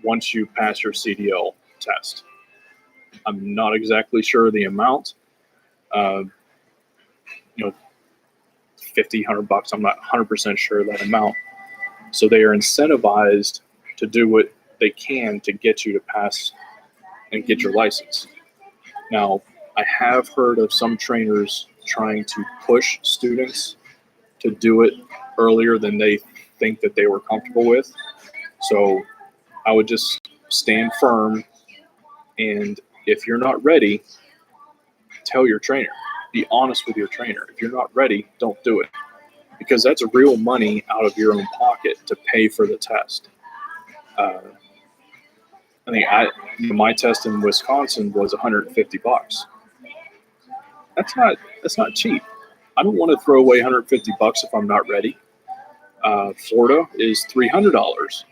once you pass your CDL test. I'm not exactly sure the amount. $50, $100. I'm not 100% sure that amount. So they are incentivized to do what they can to get you to pass and get your license. Now, I have heard of some trainers trying to push students to do it earlier than they think that they were comfortable with. So I would just stand firm, and if you're not ready, tell your trainer. Be honest with your trainer. If you're not ready, don't do it, because that's real money out of your own pocket to pay for the test. I think my test in Wisconsin was $150. That's not cheap. I don't want to throw away $150 if I'm not ready. Florida is $300.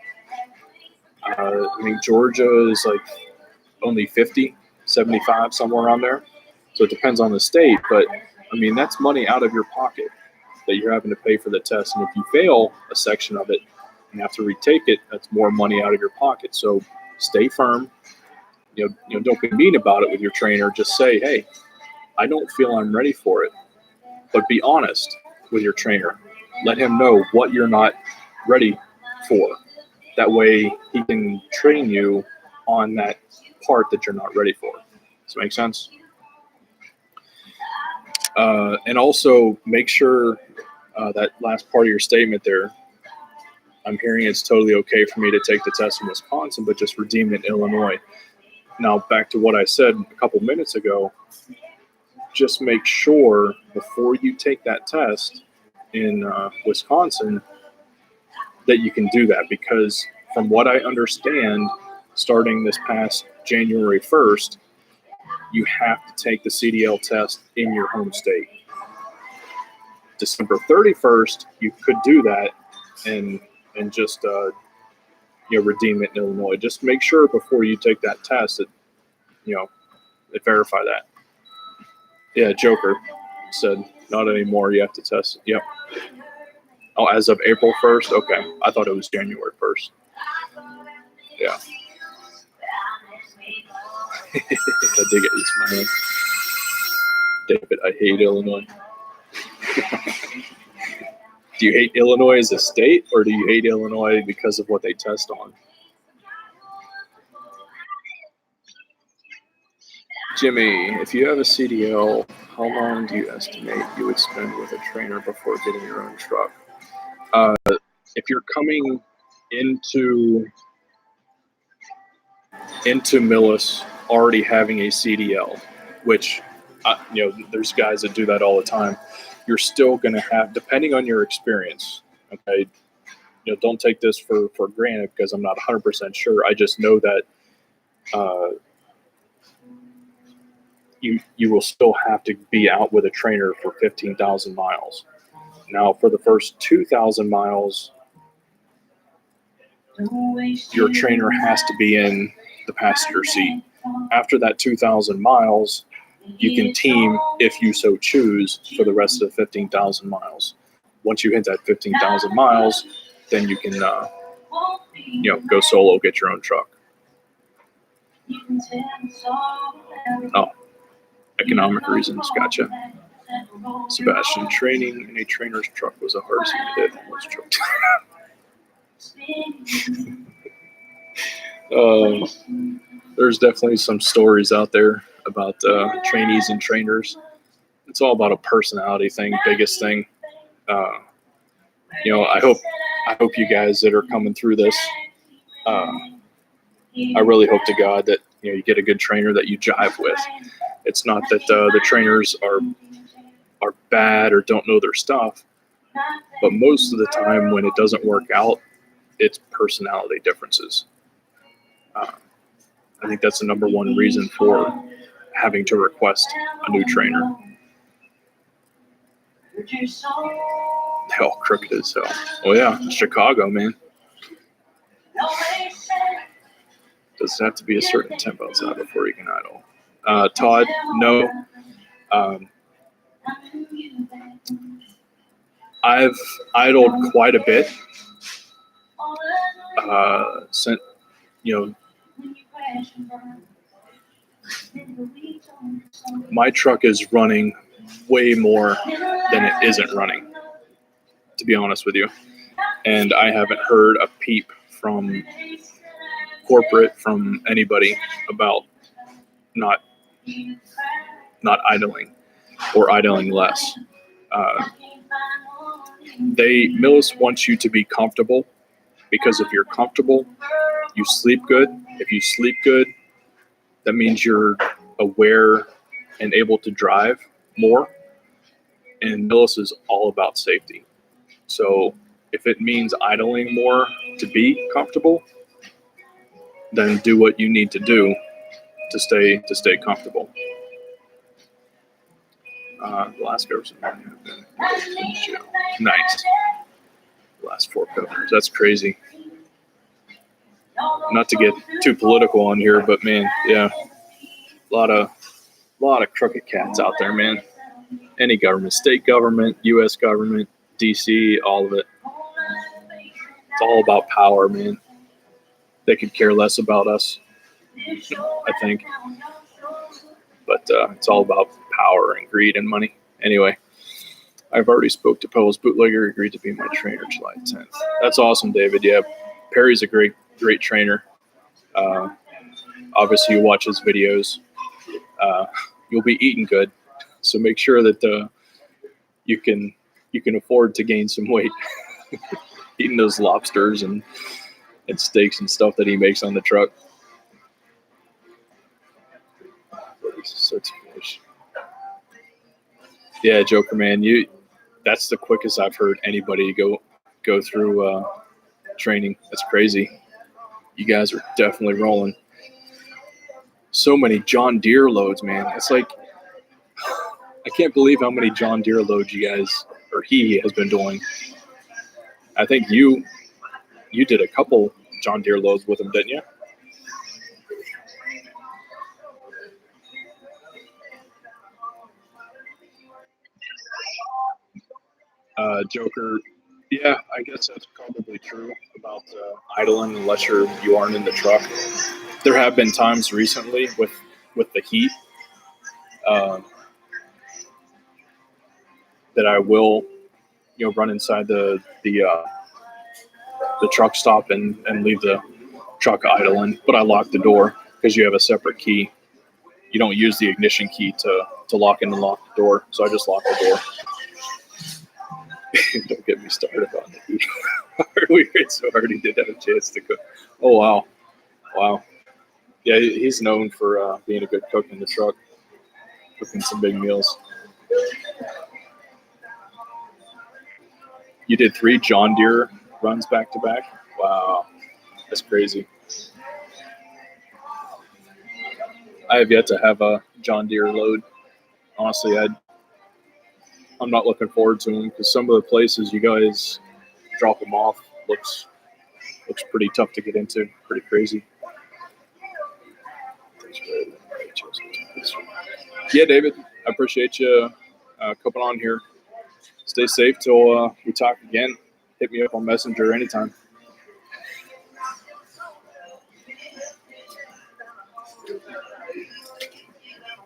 Georgia is like only $50, $75, somewhere around there. So it depends on the state, but that's money out of your pocket that you're having to pay for the test. And if you fail a section of it and have to retake it, that's more money out of your pocket. So stay firm. Don't be mean about it with your trainer. Just say, hey, I don't feel I'm ready for it. But be honest with your trainer. Let him know what you're not ready for. That way he can train you on that part that you're not ready for. Does that make sense? And also make sure that last part of your statement there, I'm hearing it's totally okay for me to take the test in Wisconsin, but just redeem it in Illinois. Now, back to what I said a couple minutes ago, just make sure before you take that test in Wisconsin that you can do that, because from what I understand, starting this past January 1st, you have to take the CDL test in your home state. December 31st, you could do that and just redeem it in Illinois. Just make sure before you take that test that verify that. Yeah, Joker said not anymore. You have to test it. Yep. Oh, as of April 1st? Okay. I thought it was January 1st. Yeah. I dig it. He's smiling. David, I hate Illinois. Do you hate Illinois as a state, or do you hate Illinois because of what they test on? Jimmy, if you have a CDL, how long do you estimate you would spend with a trainer before getting your own truck? If you're coming into Millis already having a CDL, which there's guys that do that all the time, you're still going to have, depending on your experience. Okay, don't take this for granted because I'm not 100% sure. I just know that you will still have to be out with a trainer for 15,000 miles. Now, for the first 2,000 miles, your trainer has to be in the passenger seat. After that 2,000 miles, you can team if you so choose for the rest of the 15,000 miles. Once you hit that 15,000 miles, then you can go solo, get your own truck. Oh, economic reasons, gotcha. Sebastian, training in a trainer's truck was the hardest thing I did. Almost choked. There's definitely some stories out there about trainees and trainers. It's all about a personality thing, biggest thing. I hope you guys that are coming through this, I really hope to God that you get a good trainer that you jive with. It's not that the trainers are bad or don't know their stuff, but most of the time when it doesn't work out, it's personality differences. I think that's the number one reason for having to request a new trainer. They all crooked as hell. Oh yeah, Chicago, man. Does it have to be a certain temp outside before you can idle? Todd, no. I've idled quite a bit. My truck is running way more than it isn't running, to be honest with you. And I haven't heard a peep from corporate, from anybody about not idling or idling less. Millis wants you to be comfortable, because if you're comfortable, you sleep good. If you sleep good, that means you're aware and able to drive more. And Millis is all about safety. So if it means idling more to be comfortable, then do what you need to do to stay comfortable. The last governor have been in jail. Nice. The last 4 governors. That's crazy. Not to get too political on here, but man, yeah, a lot of crooked cats out there, man. Any government, state government, U.S. government, D.C., all of it. It's all about power, man. They could care less about us, I think. But it's all about power and greed and money. Anyway, I've already spoke to Pebbles Bootlegger, agreed to be my trainer July 10th. That's awesome, David. Yeah, Perry's a great trainer. Obviously, you watch his videos. You'll be eating good, so make sure that you can afford to gain some weight. Eating those lobsters and steaks and stuff that he makes on the truck. Yeah, Joker man, that's the quickest I've heard anybody go through training. That's crazy. You guys are definitely rolling. So many John Deere loads, man. It's like, I can't believe how many John Deere loads you guys, or he has been doing. I think you did a couple John Deere loads with him, didn't you? Joker, yeah, I guess that's probably true about idling unless you aren't in the truck. There have been times recently with the heat that I will, run inside the truck stop and leave the truck idling, but I lock the door because you have a separate key. You don't use the ignition key to lock in and lock the door, so I just lock the door. Don't get me started on the heat. We already did have a chance to cook. Oh wow. Yeah, he's known for being a good cook in the truck, cooking some big meals. You did 3 John Deere runs back to back? Wow, that's crazy. I have yet to have a John Deere load. Honestly, I'm not looking forward to them because some of the places you guys drop them off looks pretty tough to get into. Pretty crazy. Yeah, David, I appreciate you coming on here. Stay safe till we talk again. Hit me up on Messenger anytime.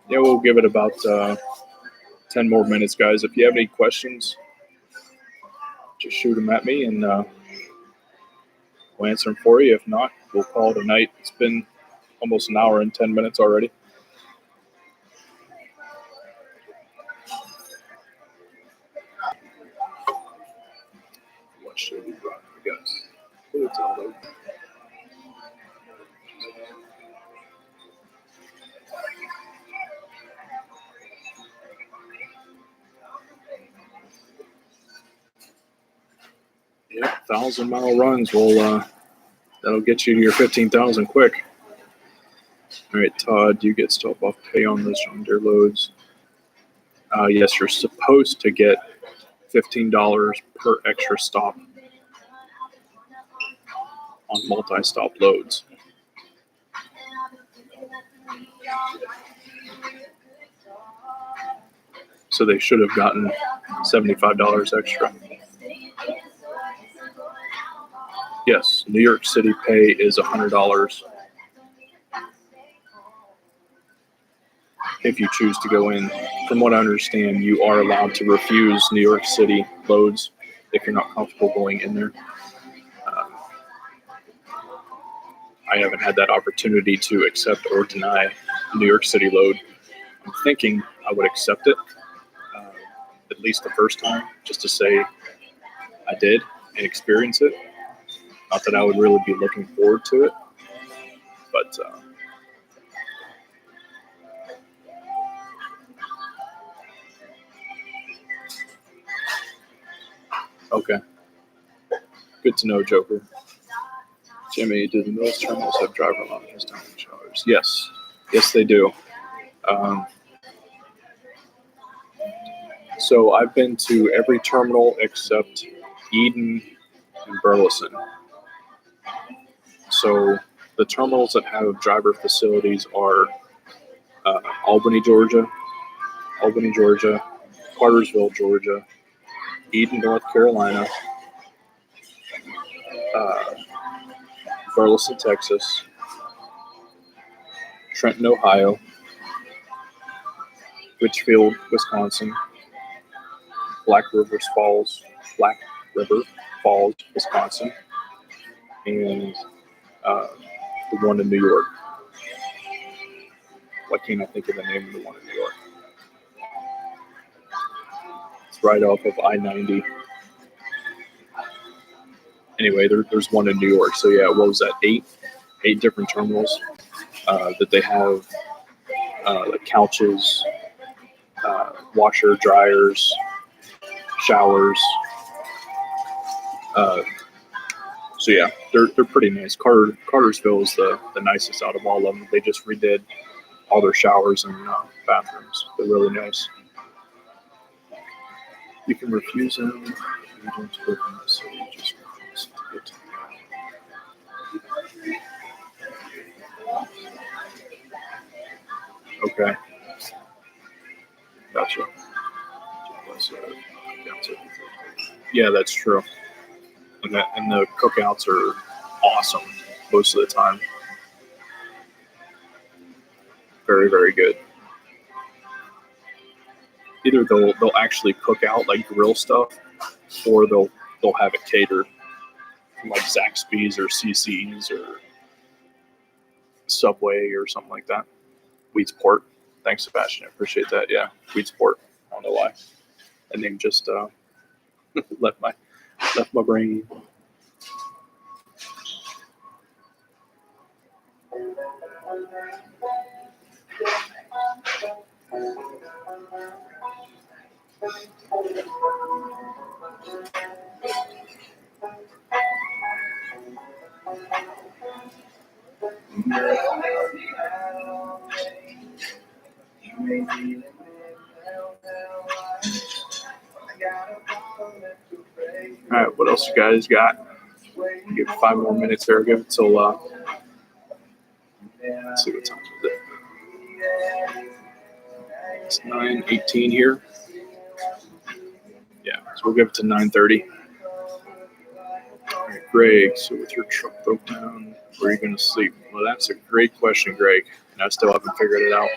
Yeah, we'll give it about 10 more minutes, guys. If you have any questions, just shoot them at me and we'll answer them for you. If not, we'll call it a night. It's been almost an hour and 10 minutes already. What should we run? We got yeah, 1,000-mile runs will that'll get you to your 15,000 quick. All right, Todd, you get stop off pay on those John Deere loads. Yes, you're supposed to get $15 per extra stop on multi-stop loads. So they should have gotten $75 extra. Yes, New York City pay is $100 if you choose to go in. From what I understand, you are allowed to refuse New York City loads if you're not comfortable going in there. I haven't had that opportunity to accept or deny a New York City load. I'm thinking I would accept it at least the first time, just to say I did and experience it. Not that I would really be looking forward to it, but okay. Good to know, Joker. Jimmy, do the Millis terminals have driver lounges down in showers? Yes. Yes, they do. So I've been to every terminal except Eden and Burleson. So the terminals that have driver facilities are Albany, Georgia, Cartersville, Georgia, Eden, North Carolina, Burleson, Texas, Trenton, Ohio, Richfield, Wisconsin, Black River Falls, Wisconsin, and the one in New York. Why can't I think of the name of the one in New York? It's right off of I-90. Anyway, there's one in New York. So yeah, what was that? Eight different terminals that they have, like couches, washer, dryers, showers. So yeah, they're pretty nice. Cartersville is the nicest out of all of them. They just redid all their showers and bathrooms. They're really nice. You can refuse them. You don't live in the city. Just refuse to get to Okay. Gotcha. Yeah, that's true. And the cookouts are awesome most of the time. Very, very good. Either they'll actually cook out like grill stuff, or they'll have it catered from like Zaxby's or CC's or Subway or something like that. Weedsport. Thanks, Sebastian. I appreciate that. Yeah, Weedsport. I don't know why. That name just left my brain. All right, what else you guys got? Give 5 more minutes there. Give it till let's see what time is it. It's 9:18 here. Yeah, so we'll give it to 9:30. All right, Greg. So with your truck broke down, where are you going to sleep? Well, that's a great question, Greg, and I still haven't figured it out.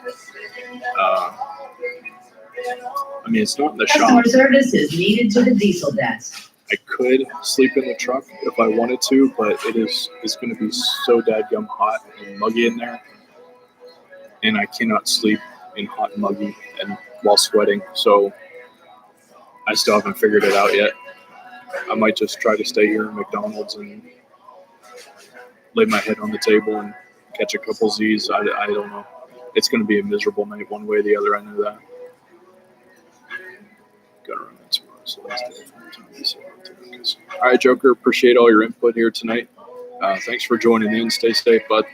I mean, it's not in the shop. Customer service is needed to the diesel desk. I could sleep in the truck if I wanted to, but it's going to be so dadgum hot and muggy in there, and I cannot sleep in hot and muggy and while sweating. So I still haven't figured it out yet. I might just try to stay here at McDonald's and lay my head on the table and catch a couple Z's. I don't know. It's going to be a miserable night one way or the other. I know that. Gotta run that tomorrow, so that's the all right, Joker. Appreciate all your input here tonight. Thanks for joining in. Stay safe, bud.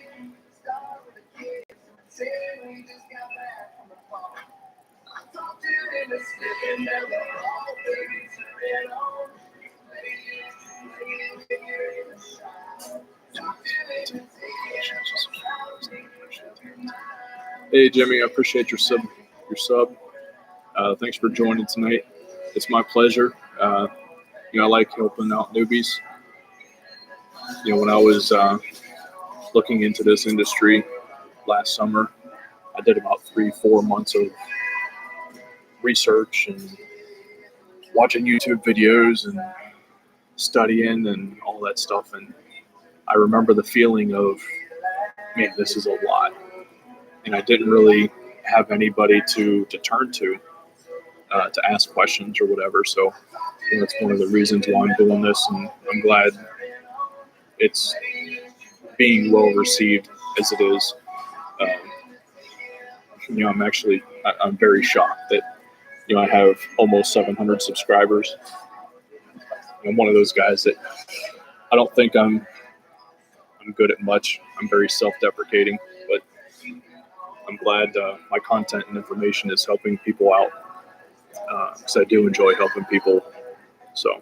Hey, Jimmy. I appreciate your sub. Thanks for joining tonight. It's my pleasure. I like helping out newbies. When I was looking into this industry last summer, I did about 3-4 months of research and watching YouTube videos and studying and all that stuff. And I remember the feeling of, man, this is a lot. And I didn't really have anybody to turn to ask questions or whatever. So that's one of the reasons why I'm doing this, and I'm glad it's being well received as it is. I'm very shocked that I have almost 700 subscribers. I'm one of those guys that I don't think I'm good at much. I'm very self-deprecating, but I'm glad my content and information is helping people out, because I do enjoy helping people. So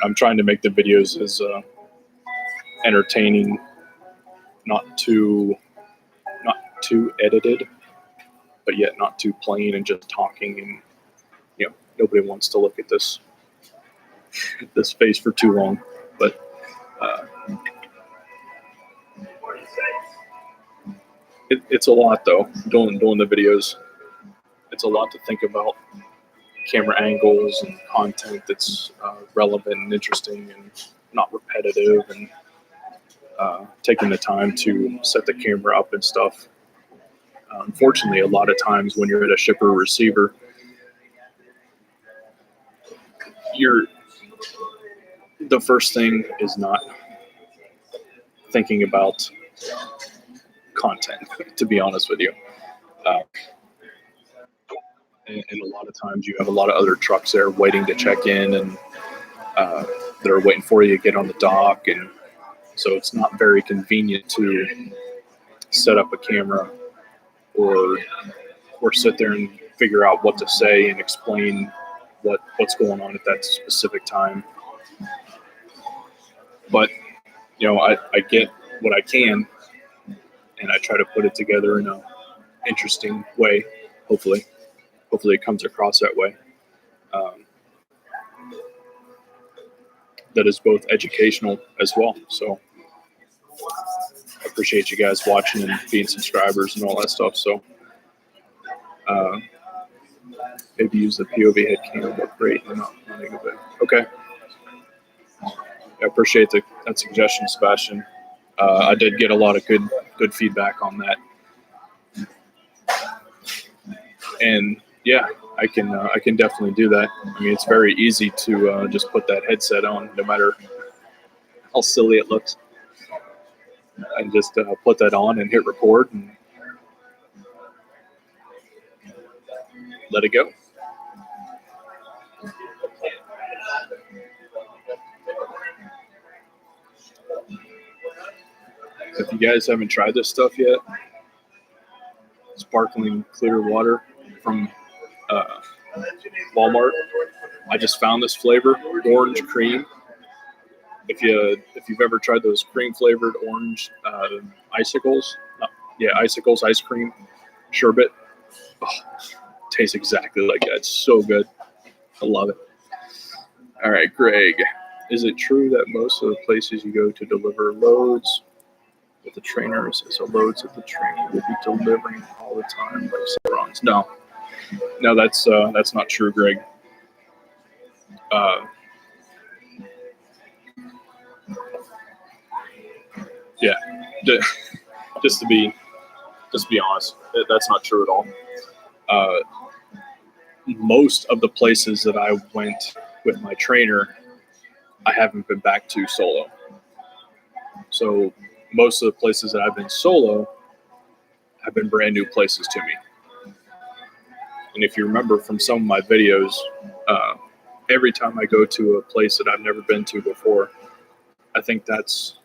I'm trying to make the videos as entertaining, not too edited, but yet not too plain and just talking. And nobody wants to look at this face for too long. But it's a lot, though, doing the videos. It's a lot to think about. camera angles and content that's relevant and interesting and not repetitive, and taking the time to set the camera up and stuff. Unfortunately, a lot of times when you're at a shipper or receiver, the first thing is not thinking about content, to be honest with you. And a lot of times you have a lot of other trucks there waiting to check in, and they're waiting for you to get on the dock, and so it's not very convenient to set up a camera or sit there and figure out what to say and explain what's going on at that specific time. But I get what I can, and I try to put it together in a interesting way. Hopefully it comes across that way. That is both educational as well. So I appreciate you guys watching and being subscribers and all that stuff. So maybe use the POV head cam look great and not running a bit. Okay. I appreciate that suggestion, Sebastian. I did get a lot of good feedback on that. And yeah, I can definitely do that. I mean, it's very easy to just put that headset on, no matter how silly it looks, and just put that on and hit record and let it go. If you guys haven't tried this stuff yet, sparkling clear water from Walmart. I just found this flavor, orange cream. If you've ever tried those cream flavored orange icicles, icicles ice cream sherbet, tastes exactly like that. It's so good. I love it. All right, Greg, is it true that most of the places you go to deliver loads with the trainers is the loads that the trainer will be delivering all the time, like Saurons? No, that's not true, Greg. Yeah, just to be honest, that's not true at all. Most of the places that I went with my trainer, I haven't been back to solo. So most of the places that I've been solo have been brand new places to me. And if you remember from some of my videos, every time I go to a place that I've never been to before, I think that's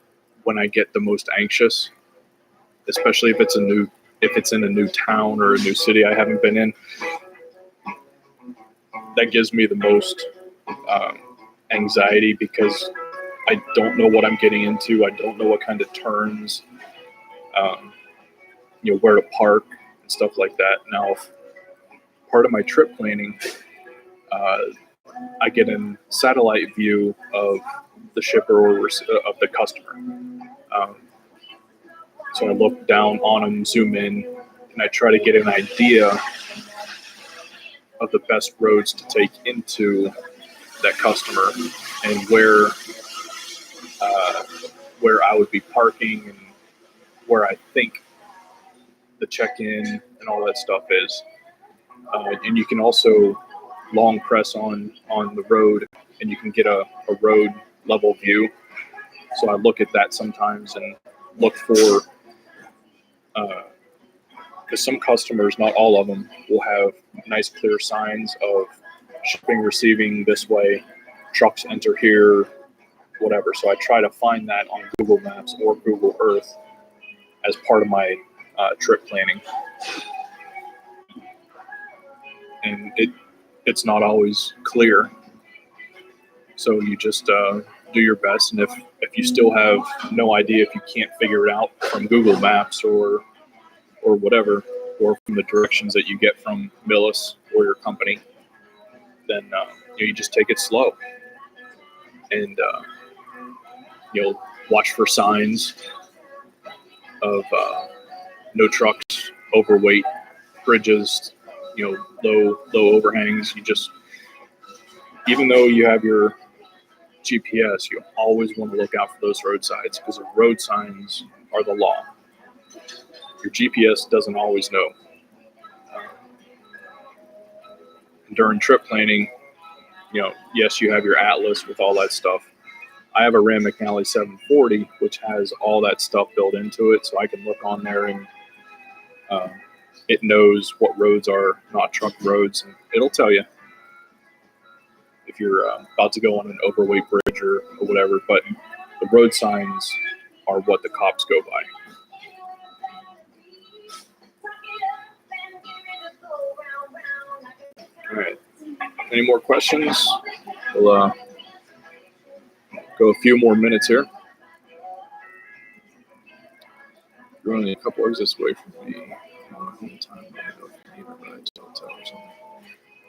when I get the most anxious, especially if it's in a new town or a new city I haven't been in. That gives me the most anxiety, because I don't know what I'm getting into. I don't know what kind of turns, where to park and stuff like that. Now, part of my trip planning, I get a satellite view of the shipper or of the customer. So I look down on them, zoom in, and I try to get an idea of the best roads to take into that customer, and where I would be parking, and where I think the check-in and all that stuff is. And you can also long press on the road, and you can get a road level view. So I look at that sometimes and look for, because some customers, not all of them, will have nice clear signs of shipping, receiving this way, trucks enter here, whatever. So I try to find that on Google Maps or Google Earth as part of my trip planning. And it's not always clear. So you just do your best. And if you still have no idea, if you can't figure it out from Google Maps or whatever, or from the directions that you get from Millis or your company, then you just take it slow. And you'll watch for signs of no trucks, overweight bridges, low overhangs. You just even though you have your GPS, you always want to look out for those road signs because the road signs are the law. Your GPS doesn't always know. During trip planning, yes, you have your atlas with all that stuff. I have a Ram McNally 740, which has all that stuff built into it, so I can look on there and it knows what roads are not truck roads, and it'll tell you if you're about to go on an overweight bridge or whatever. But the road signs are what the cops go by. All right. Any more questions? We'll go a few more minutes here. You're only a couple exits away from me.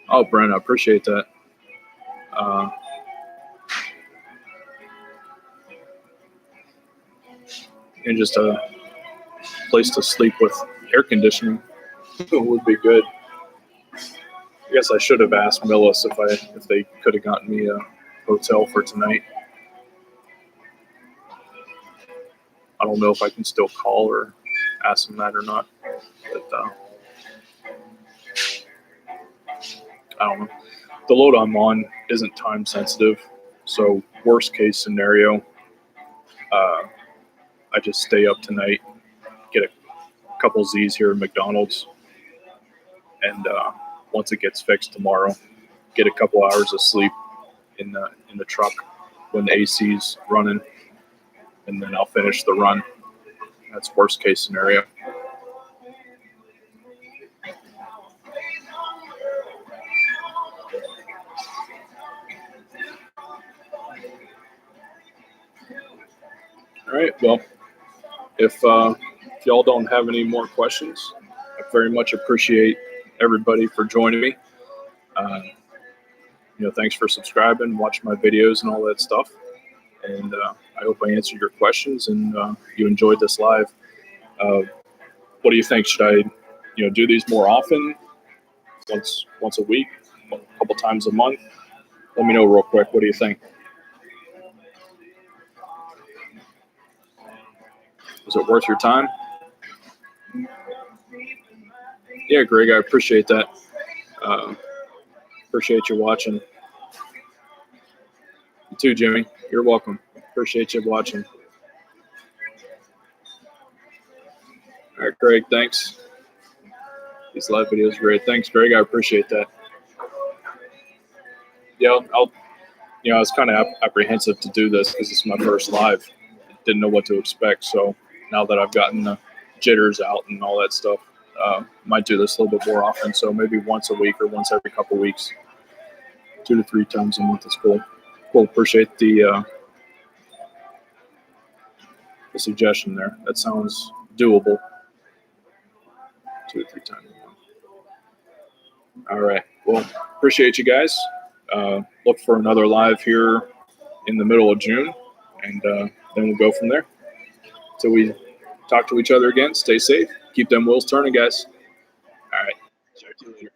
Oh, Brent, I appreciate that. And just a place to sleep with air conditioning would be good. I guess I should have asked Millis if they could have gotten me a hotel for tonight. I don't know if I can still call or ask them that or not, but I don't know. The load I'm on isn't time sensitive, so worst case scenario, I just stay up tonight, get a couple Z's here at McDonald's, and once it gets fixed tomorrow, get a couple hours of sleep in the truck when the AC's running, and then I'll finish the run. That's worst case scenario. All right. Well, if y'all don't have any more questions, I very much appreciate everybody for joining me. Thanks for subscribing, watching my videos and all that stuff. And I hope I answered your questions and you enjoyed this live. What do you think? Should I, do these more often? Once a week, a couple times a month? Let me know real quick. What do you think? Is it worth your time? Yeah, Greg, I appreciate that. Appreciate you watching. You too, Jimmy. You're welcome. Appreciate you watching. All right, Greg, thanks. These live videos are great. Thanks, Greg. I appreciate that. Yeah, I was kind of apprehensive to do this because it's my first live. Didn't know what to expect. So now that I've gotten the jitters out and all that stuff, might do this a little bit more often. So maybe once a week or once every couple weeks, 2 to 3 times a month is cool. Cool. Appreciate the suggestion there. That sounds doable. 2 to 3 times a month. All right. Well, appreciate you guys. Look for another live here in the middle of June, and then we'll go from there. Till we talk to each other again. Stay safe. Keep them wheels turning, guys. All right. Talk to you later.